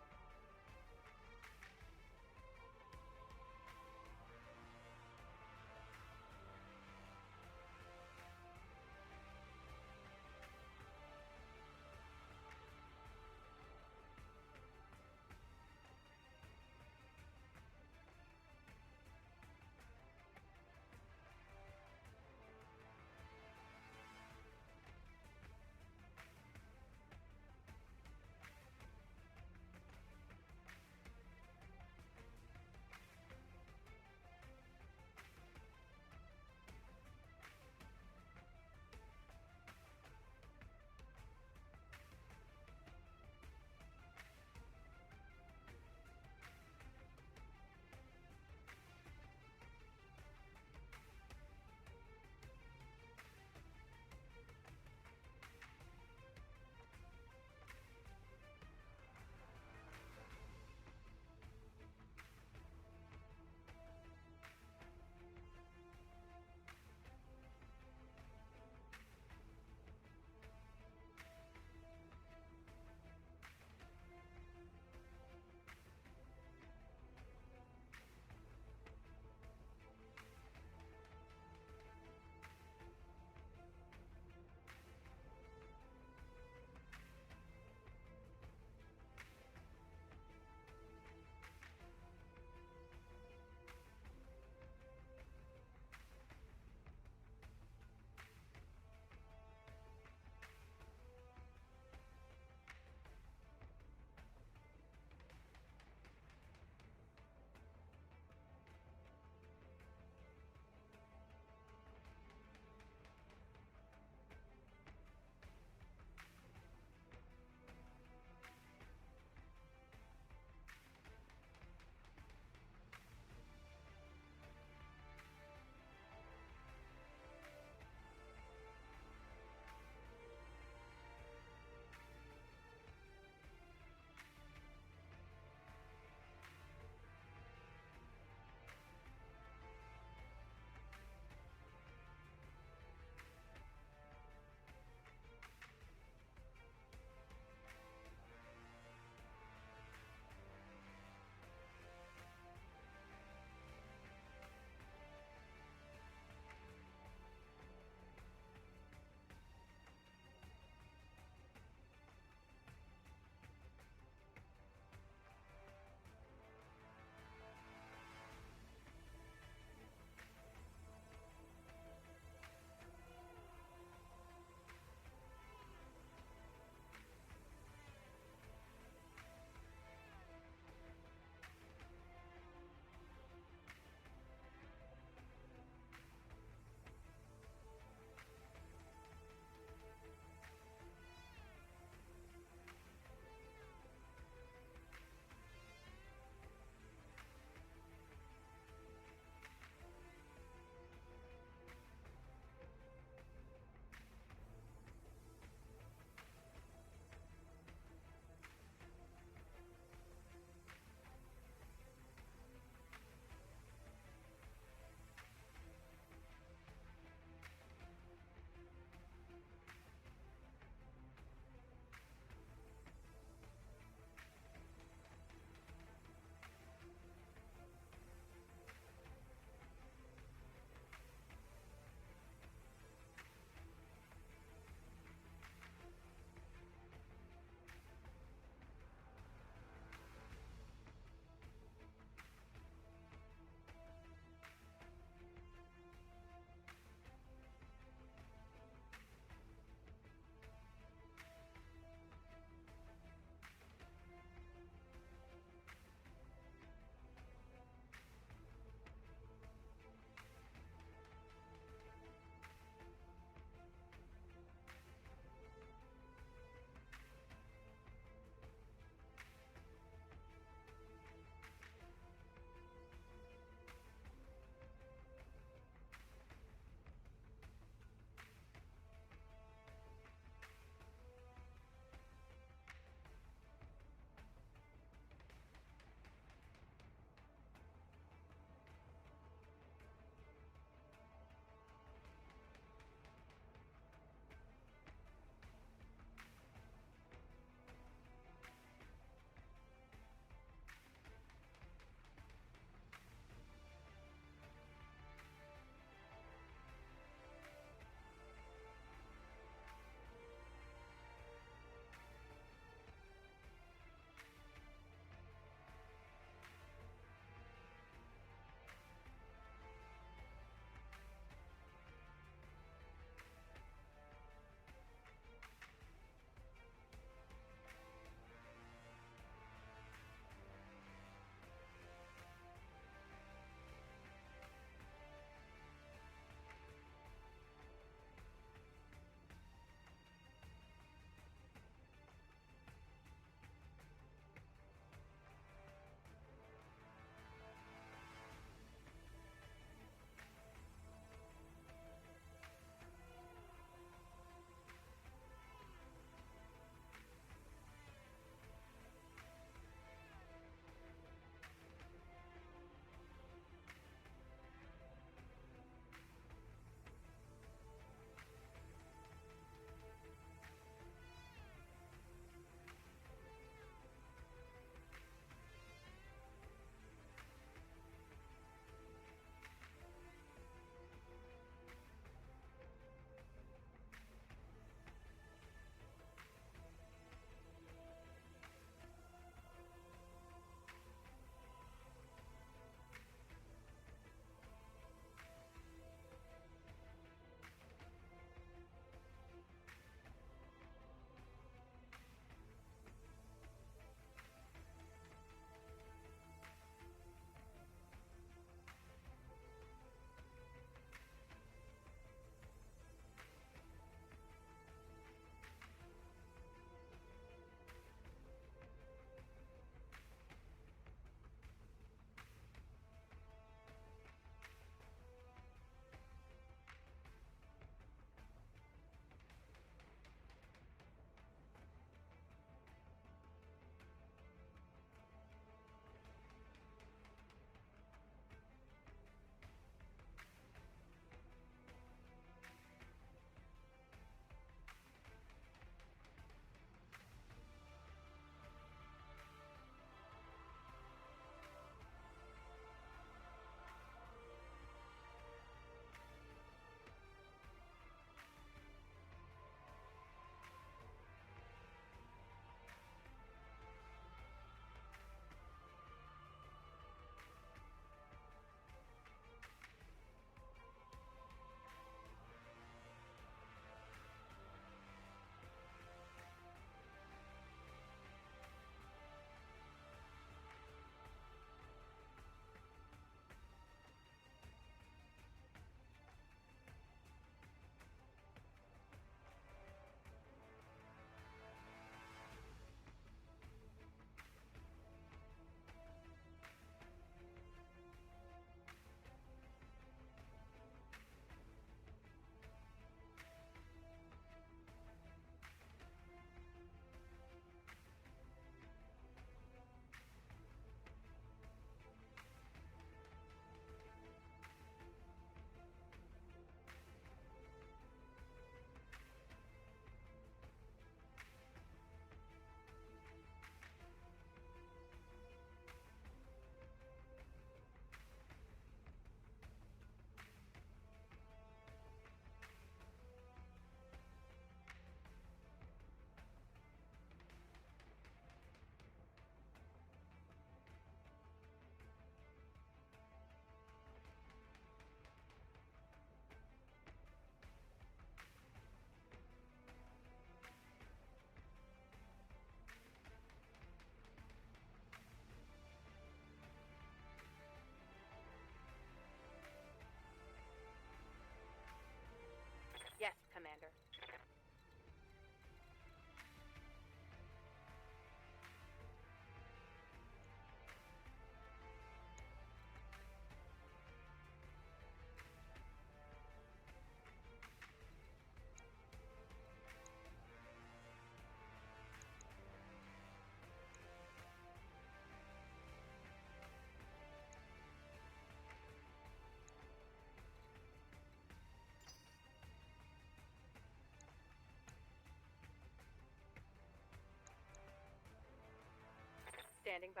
Standing by.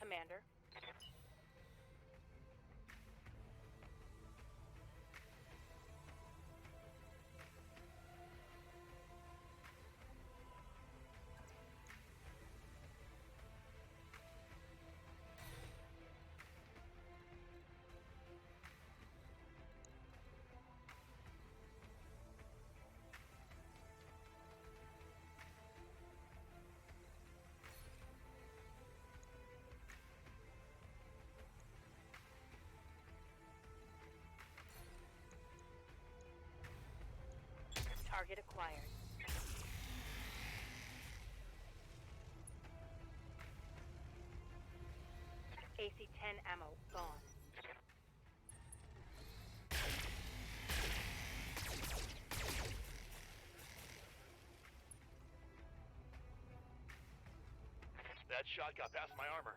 Commander. Target acquired. AC-10 ammo gone. That shot got past my armor.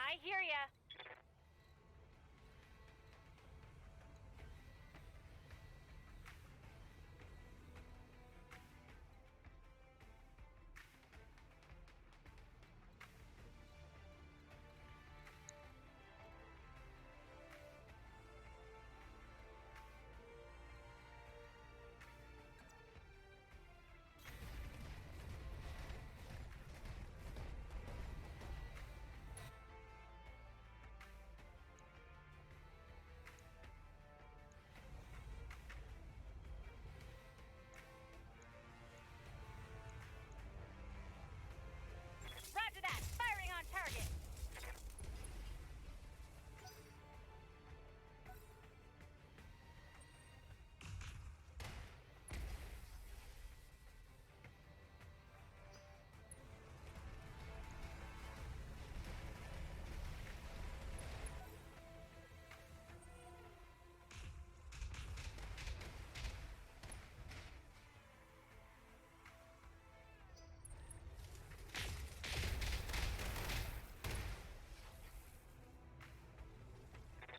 I hear ya. Roger that. Firing on target.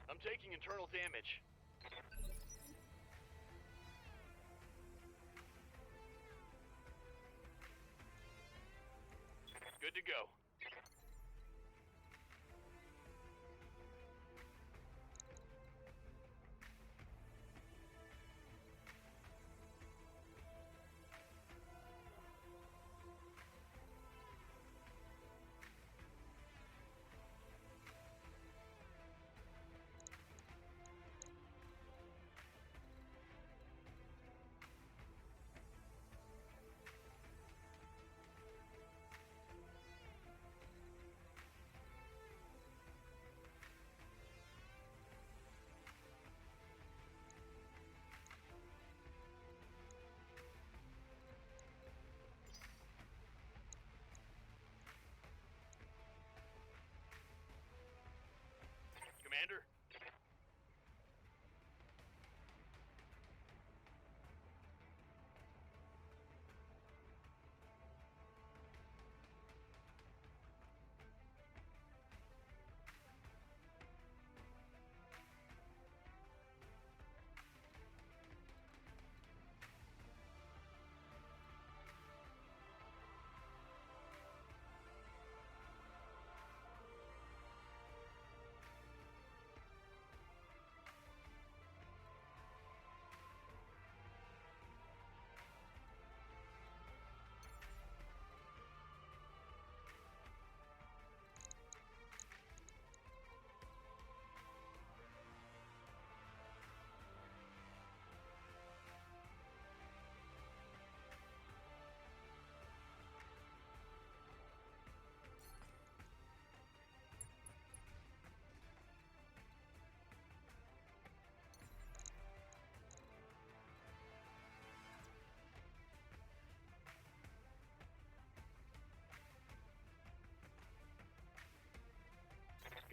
I'm taking internal damage. Good to go.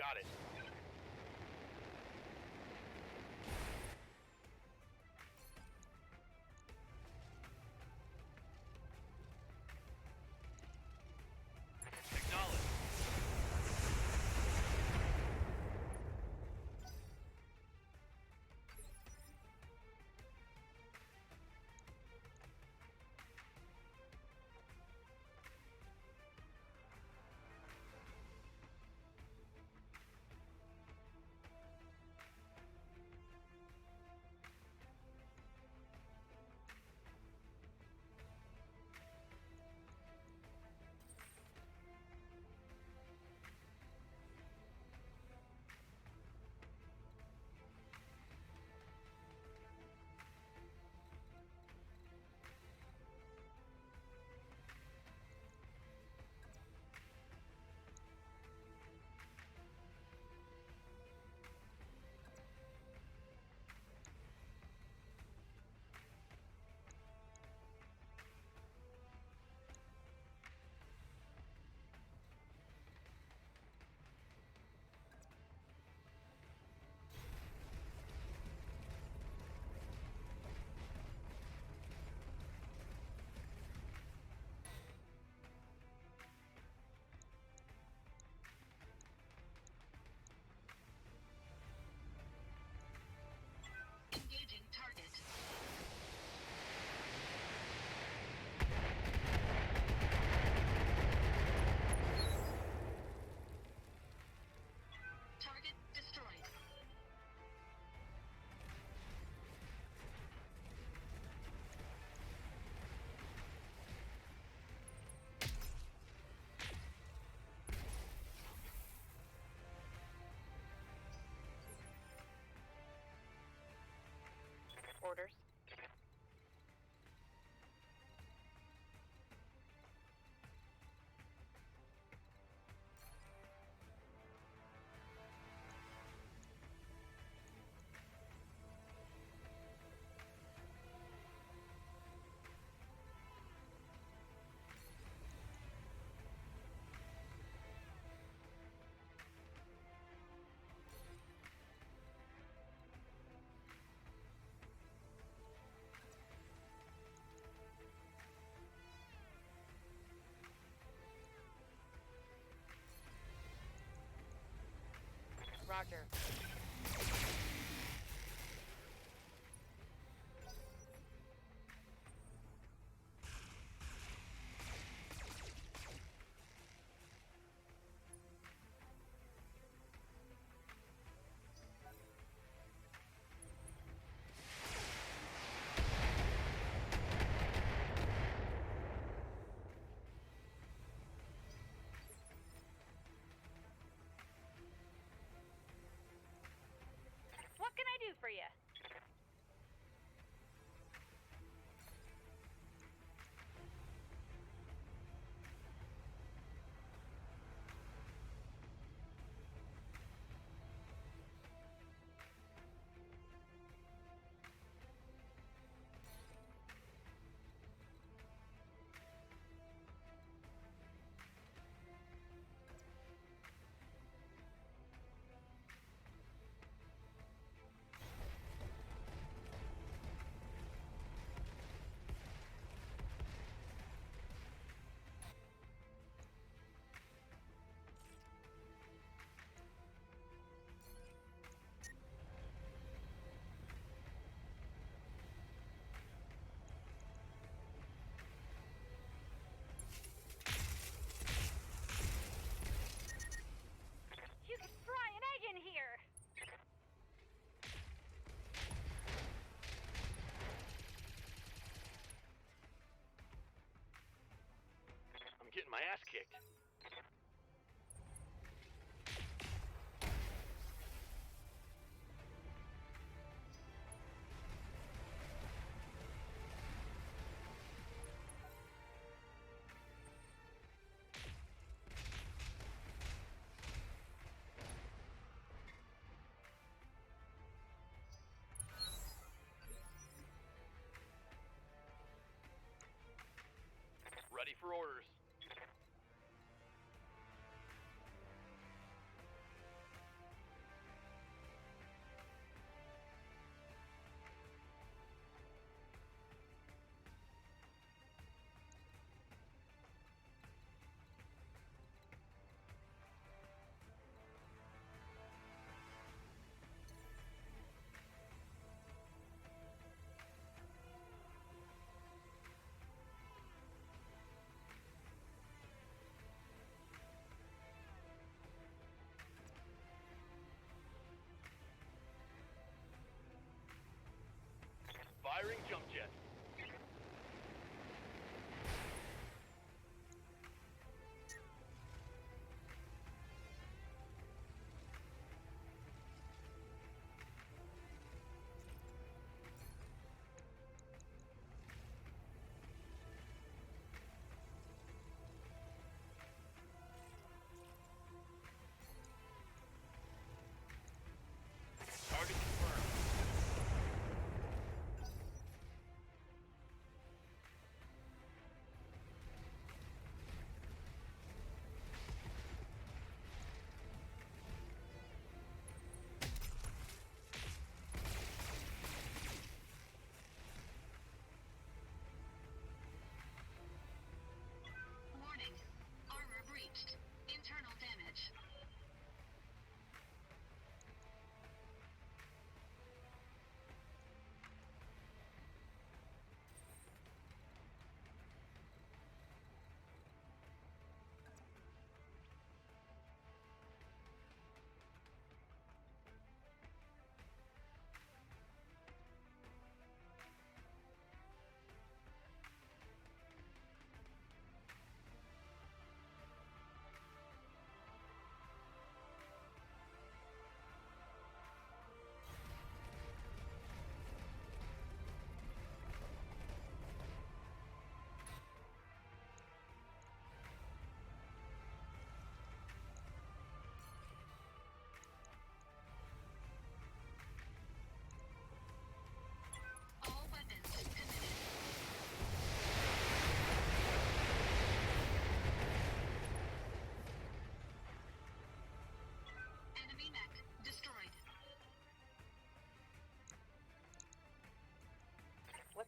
Got it. Acknowledge. Engaging target. Target destroyed. Orders. Roger. What can I do for you? You can fry an egg in here! I'm getting my ass kicked. Ready for orders.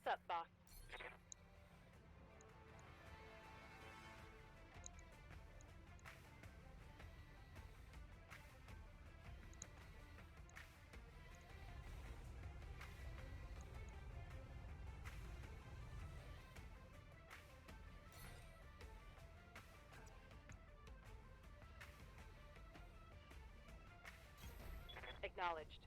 What's up, boss? Acknowledged.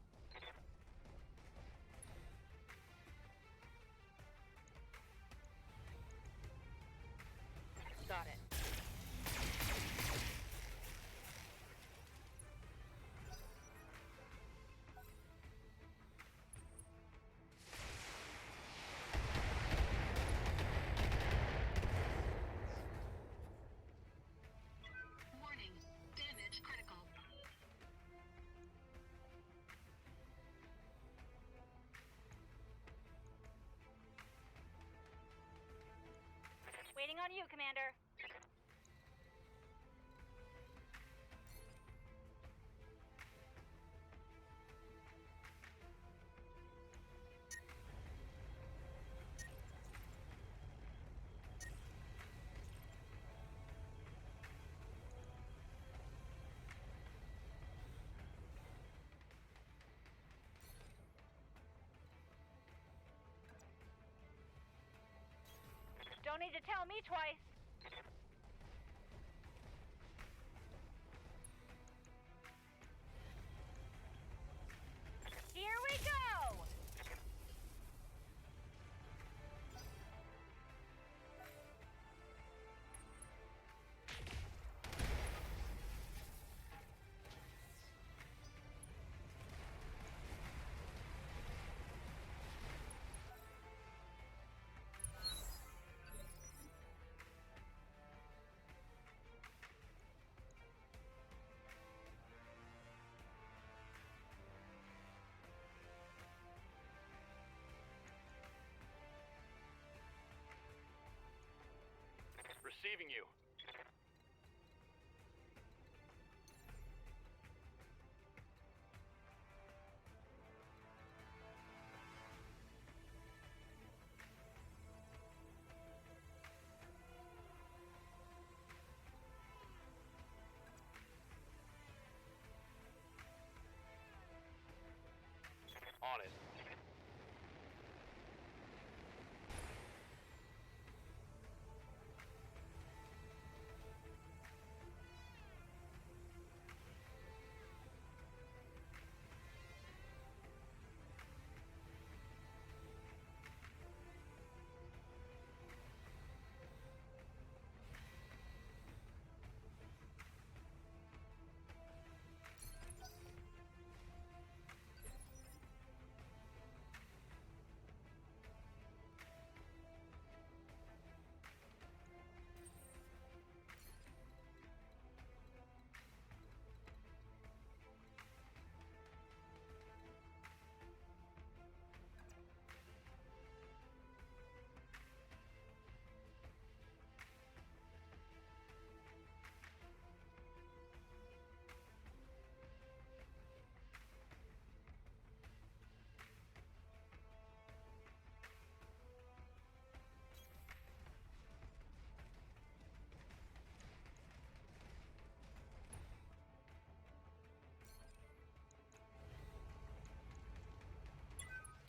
Got it. Warning. Damage critical. Waiting on you, Commander. Don't need to tell me twice. Here we go! Receiving you. On it.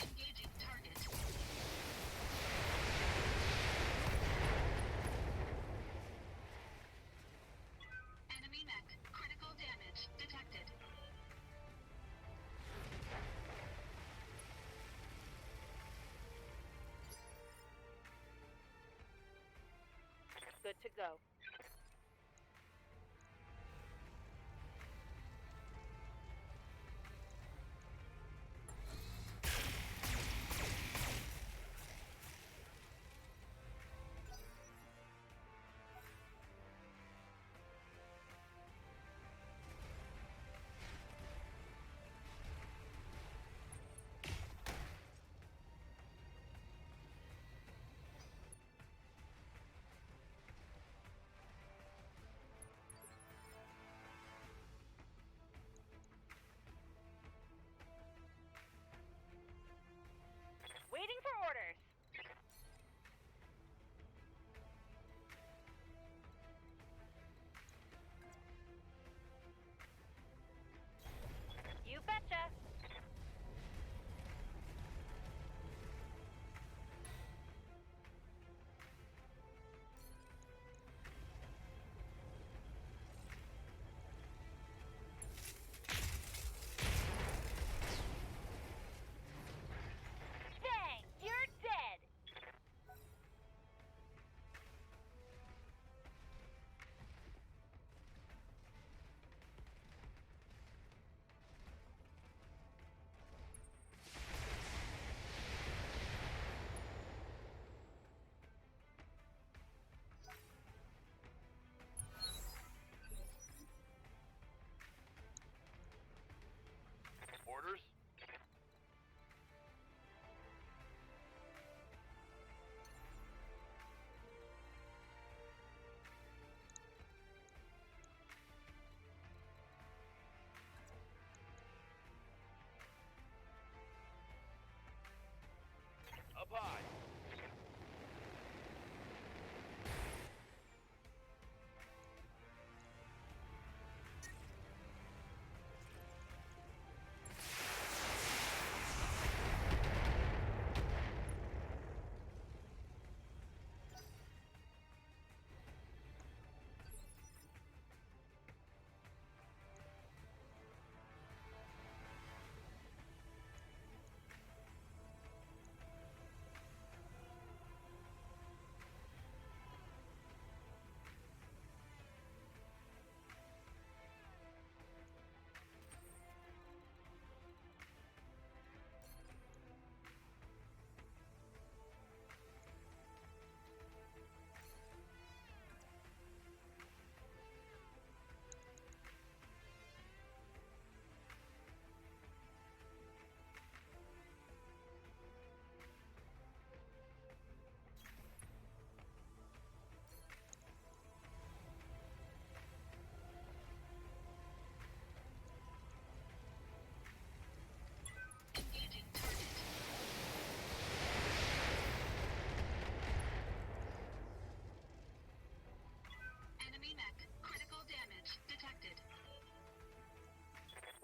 Engaging target. Enemy mech. Critical damage detected. Good to go.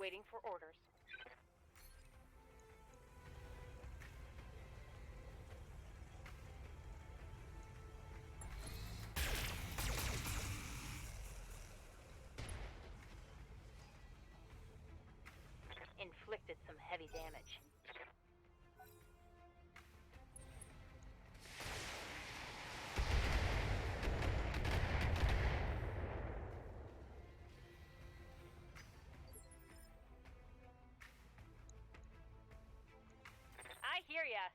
Waiting for orders. Inflicted some heavy damage. I hear ya.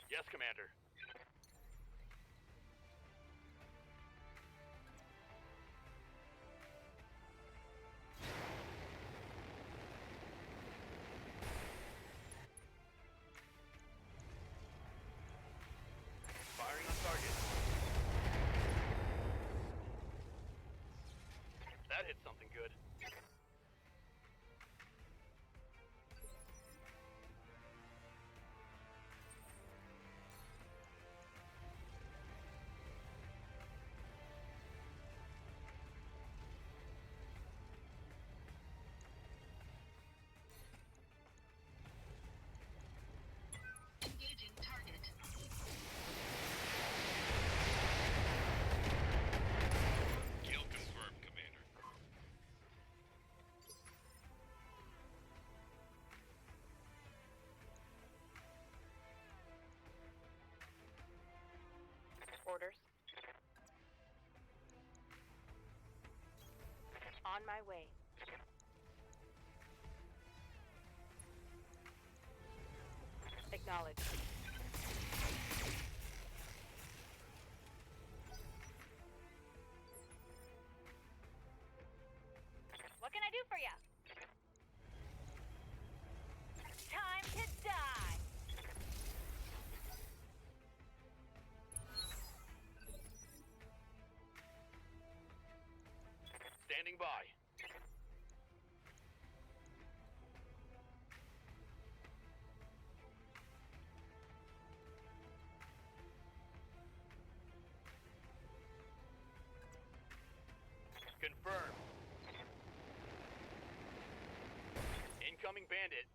Yes, Commander. Firing on target. That hit something good. Engaging target. Kill confirmed, Commander. Orders. On my way. Acknowledged. What can I do for ya? Time to die! Standing by. Confirmed. Incoming bandit.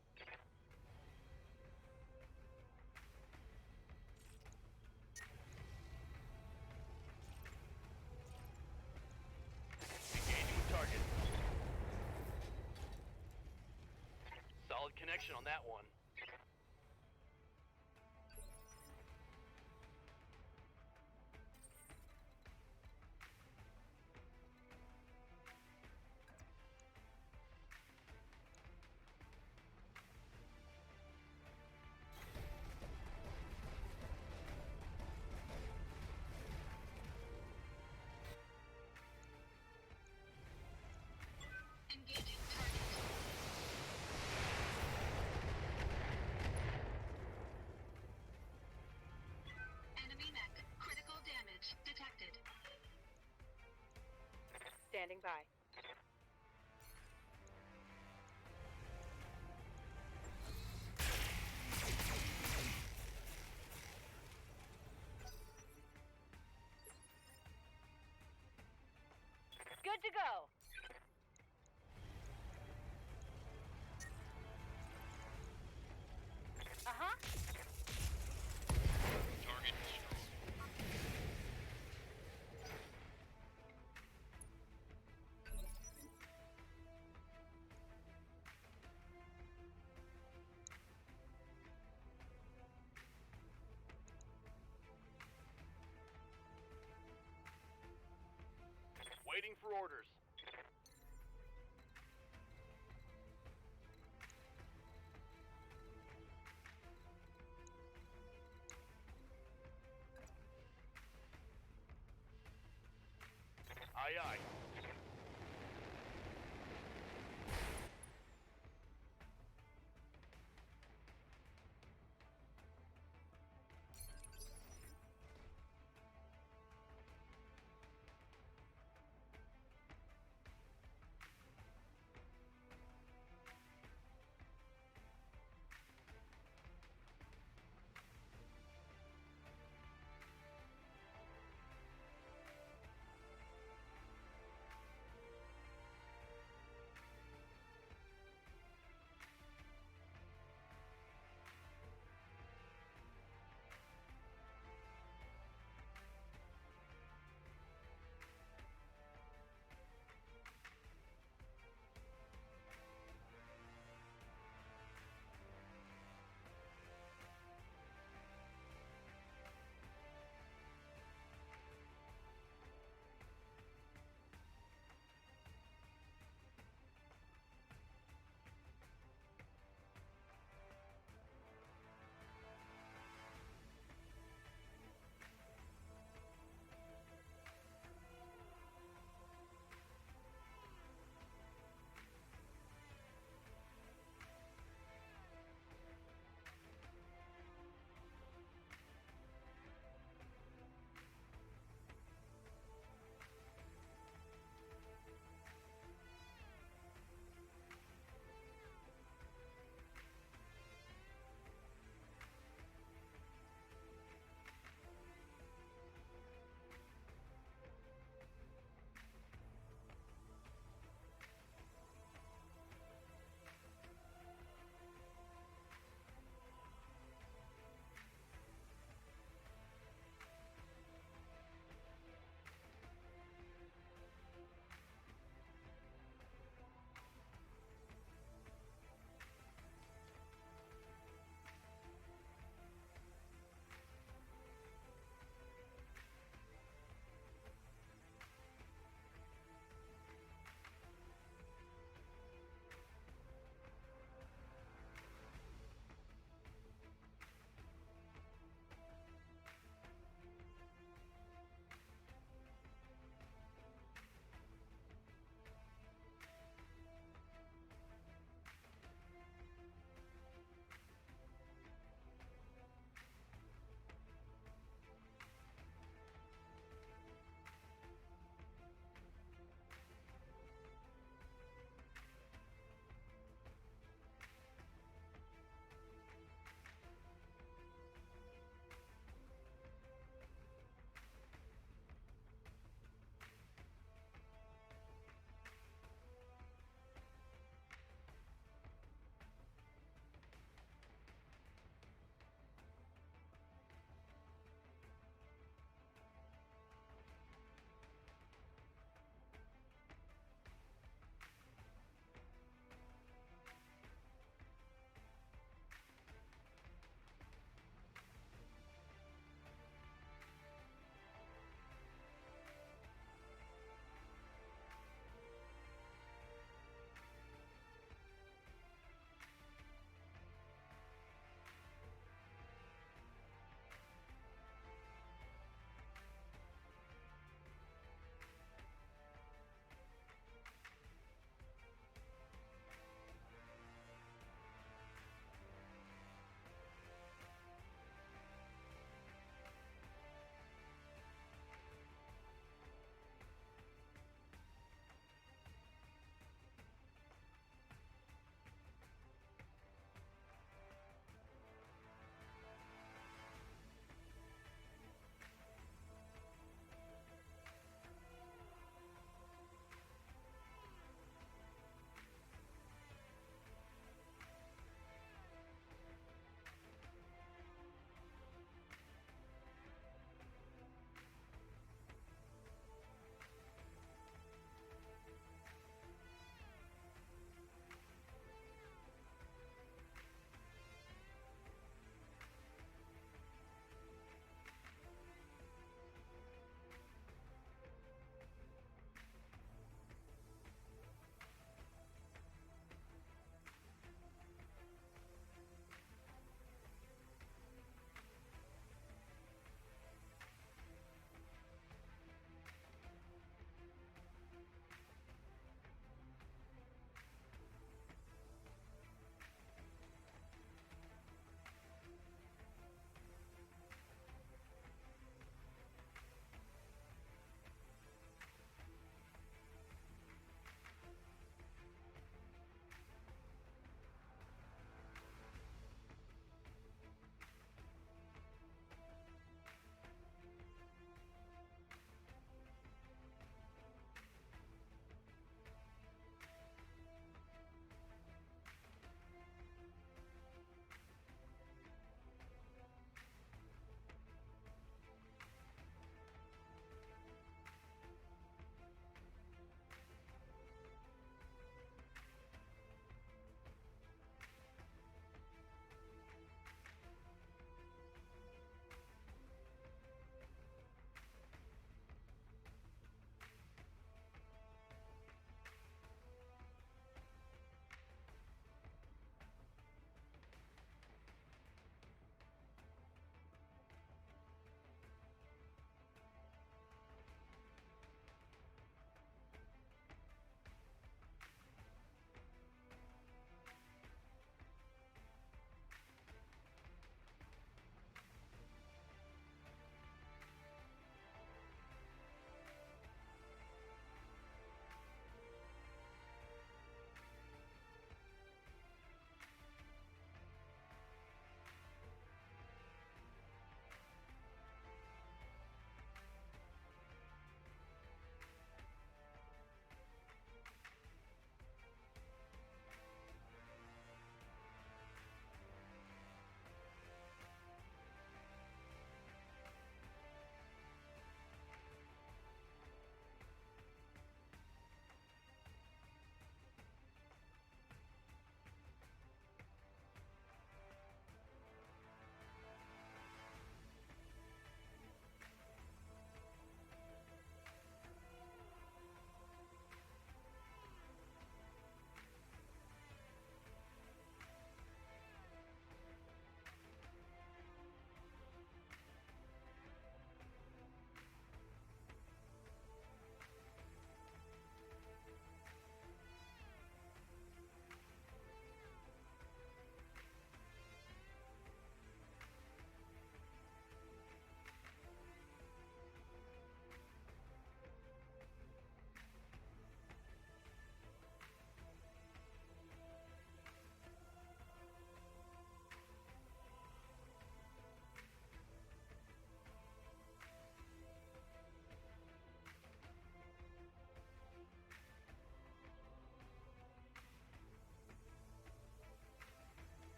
Engaging with target. Solid connection on that one. Engaging target. Enemy mech. Critical damage detected. Standing by. Good to go. Uh-huh. Target destroyed. Waiting for orders. Aye, aye.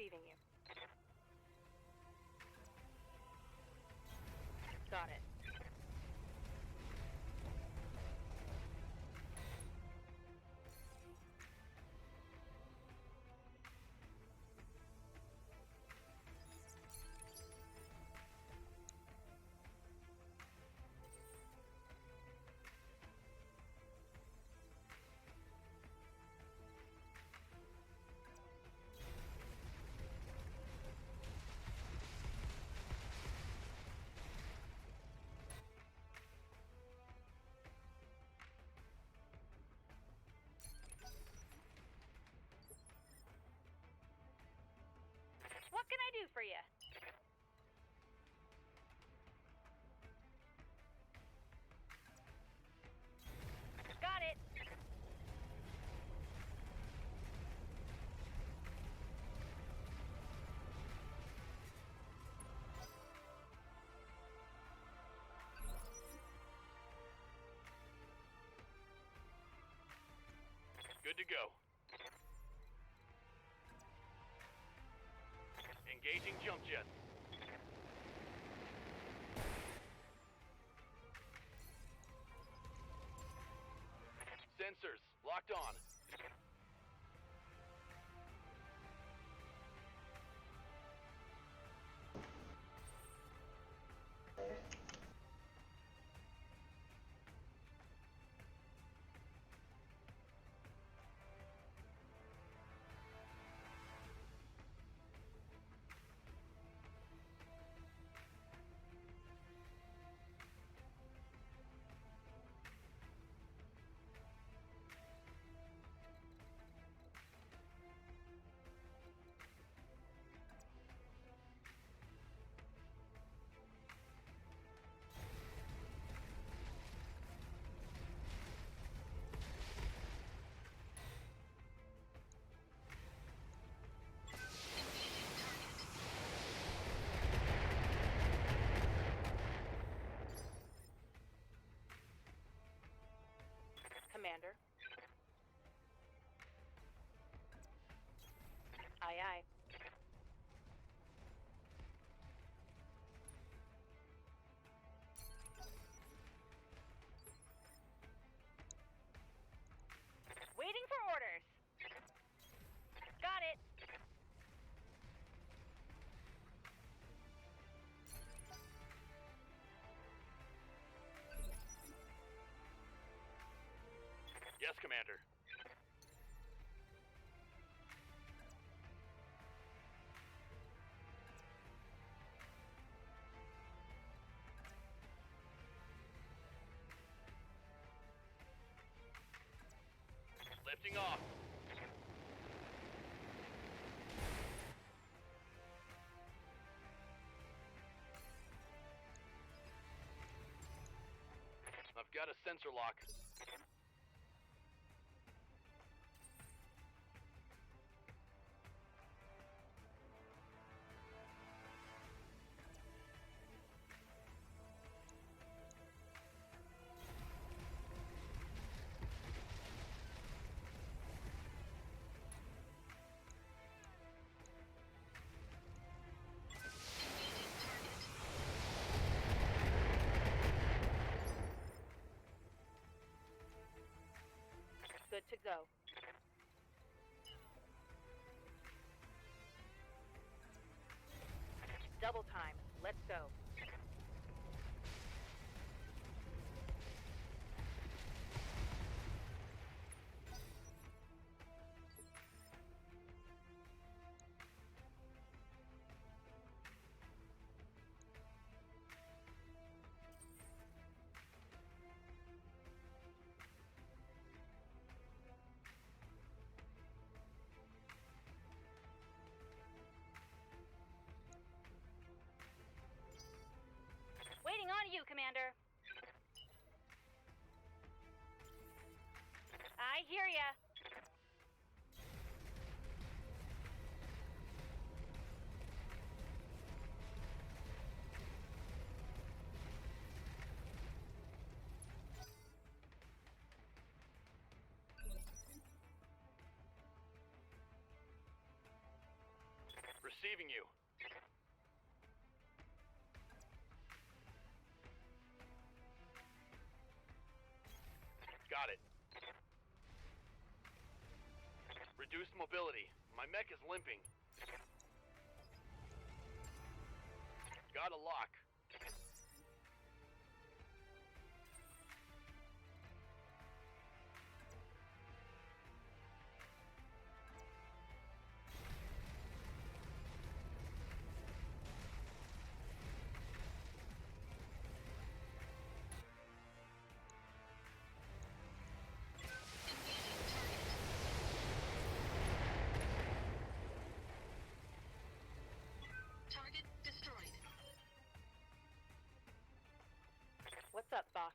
receiving you. Got it. What can I do for you? Got it. Good to go. Engaging jump jets. Sensors locked on. Commander. Aye, aye. Waiting for orders. Got it. Yes, Commander. Lifting off. I've got a sensor lock. Good to go. Double time. Let's go. Waiting on you, Commander. I hear ya. receiving you. Got it. Reduced mobility. My mech is limping. Got a lock. Target destroyed. What's up, boss?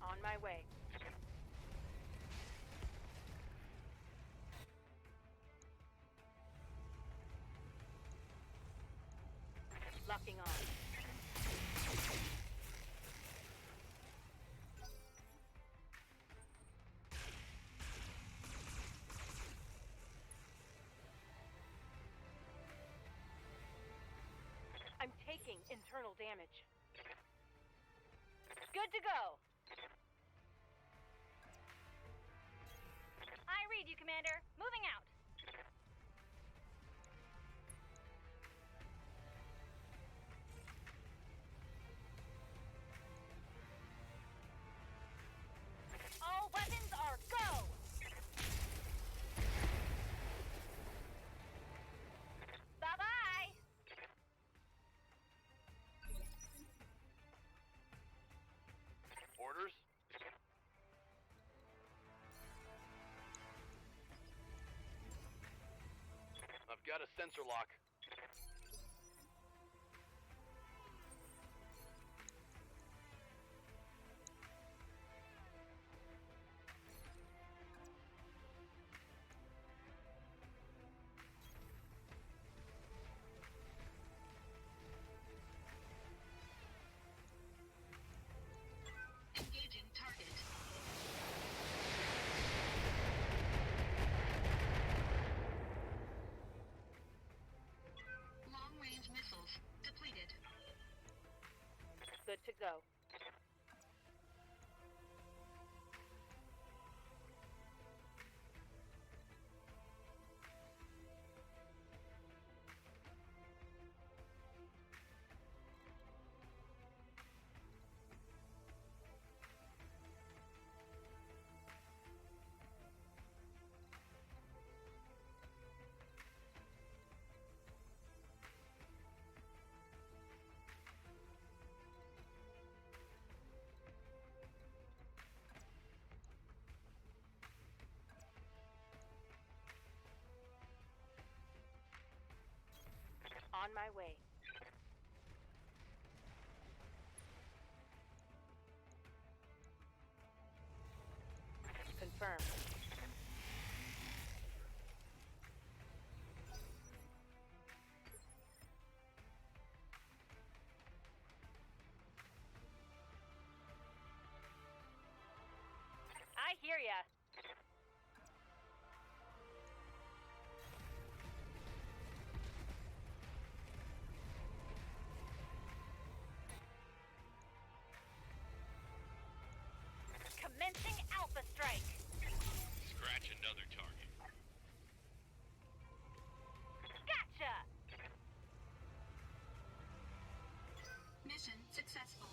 On my way. Locking on. I'm taking internal damage. Good to go. I read you, Commander. Moving out. All weapons are go! Bye-bye! Orders? I've got a sensor lock. Engaging target. Long-range missiles depleted. Good to go. On my way. Confirmed. I hear ya. Commencing Alpha Strike. Scratch another target. Gotcha! Mission successful.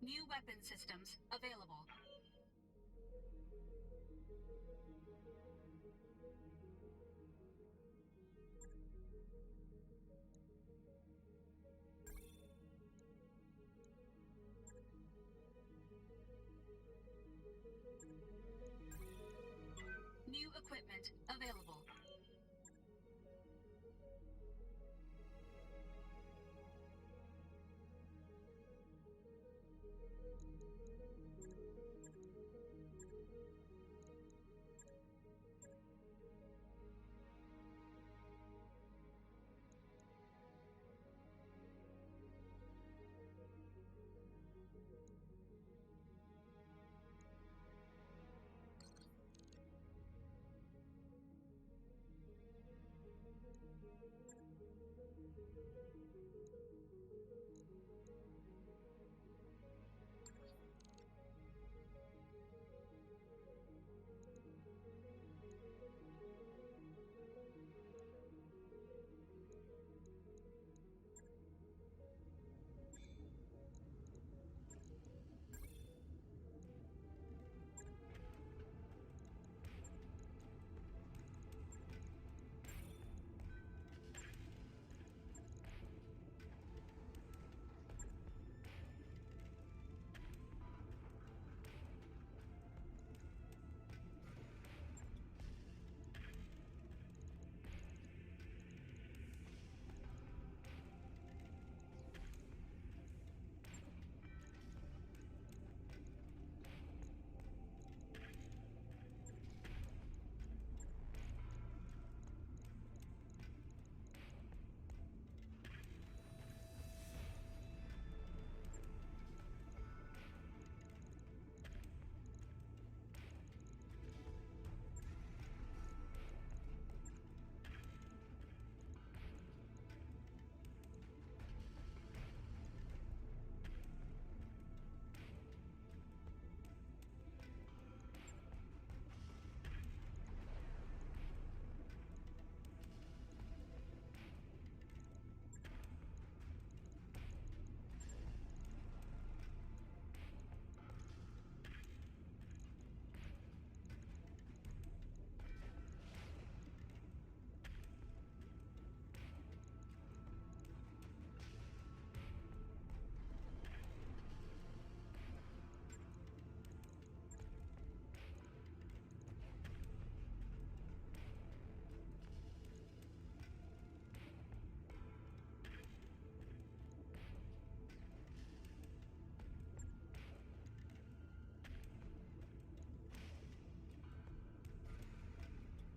New weapon systems available. New equipment available.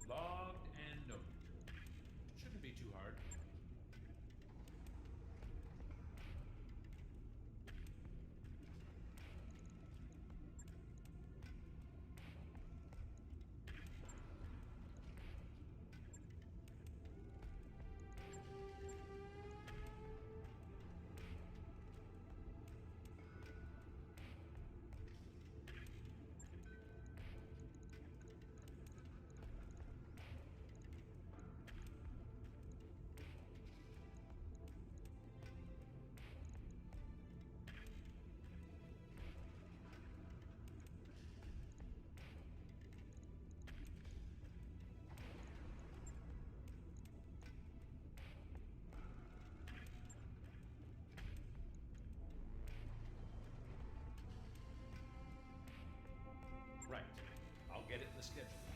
Logged and noted. Shouldn't be too hard. Right. I'll get it in the schedule.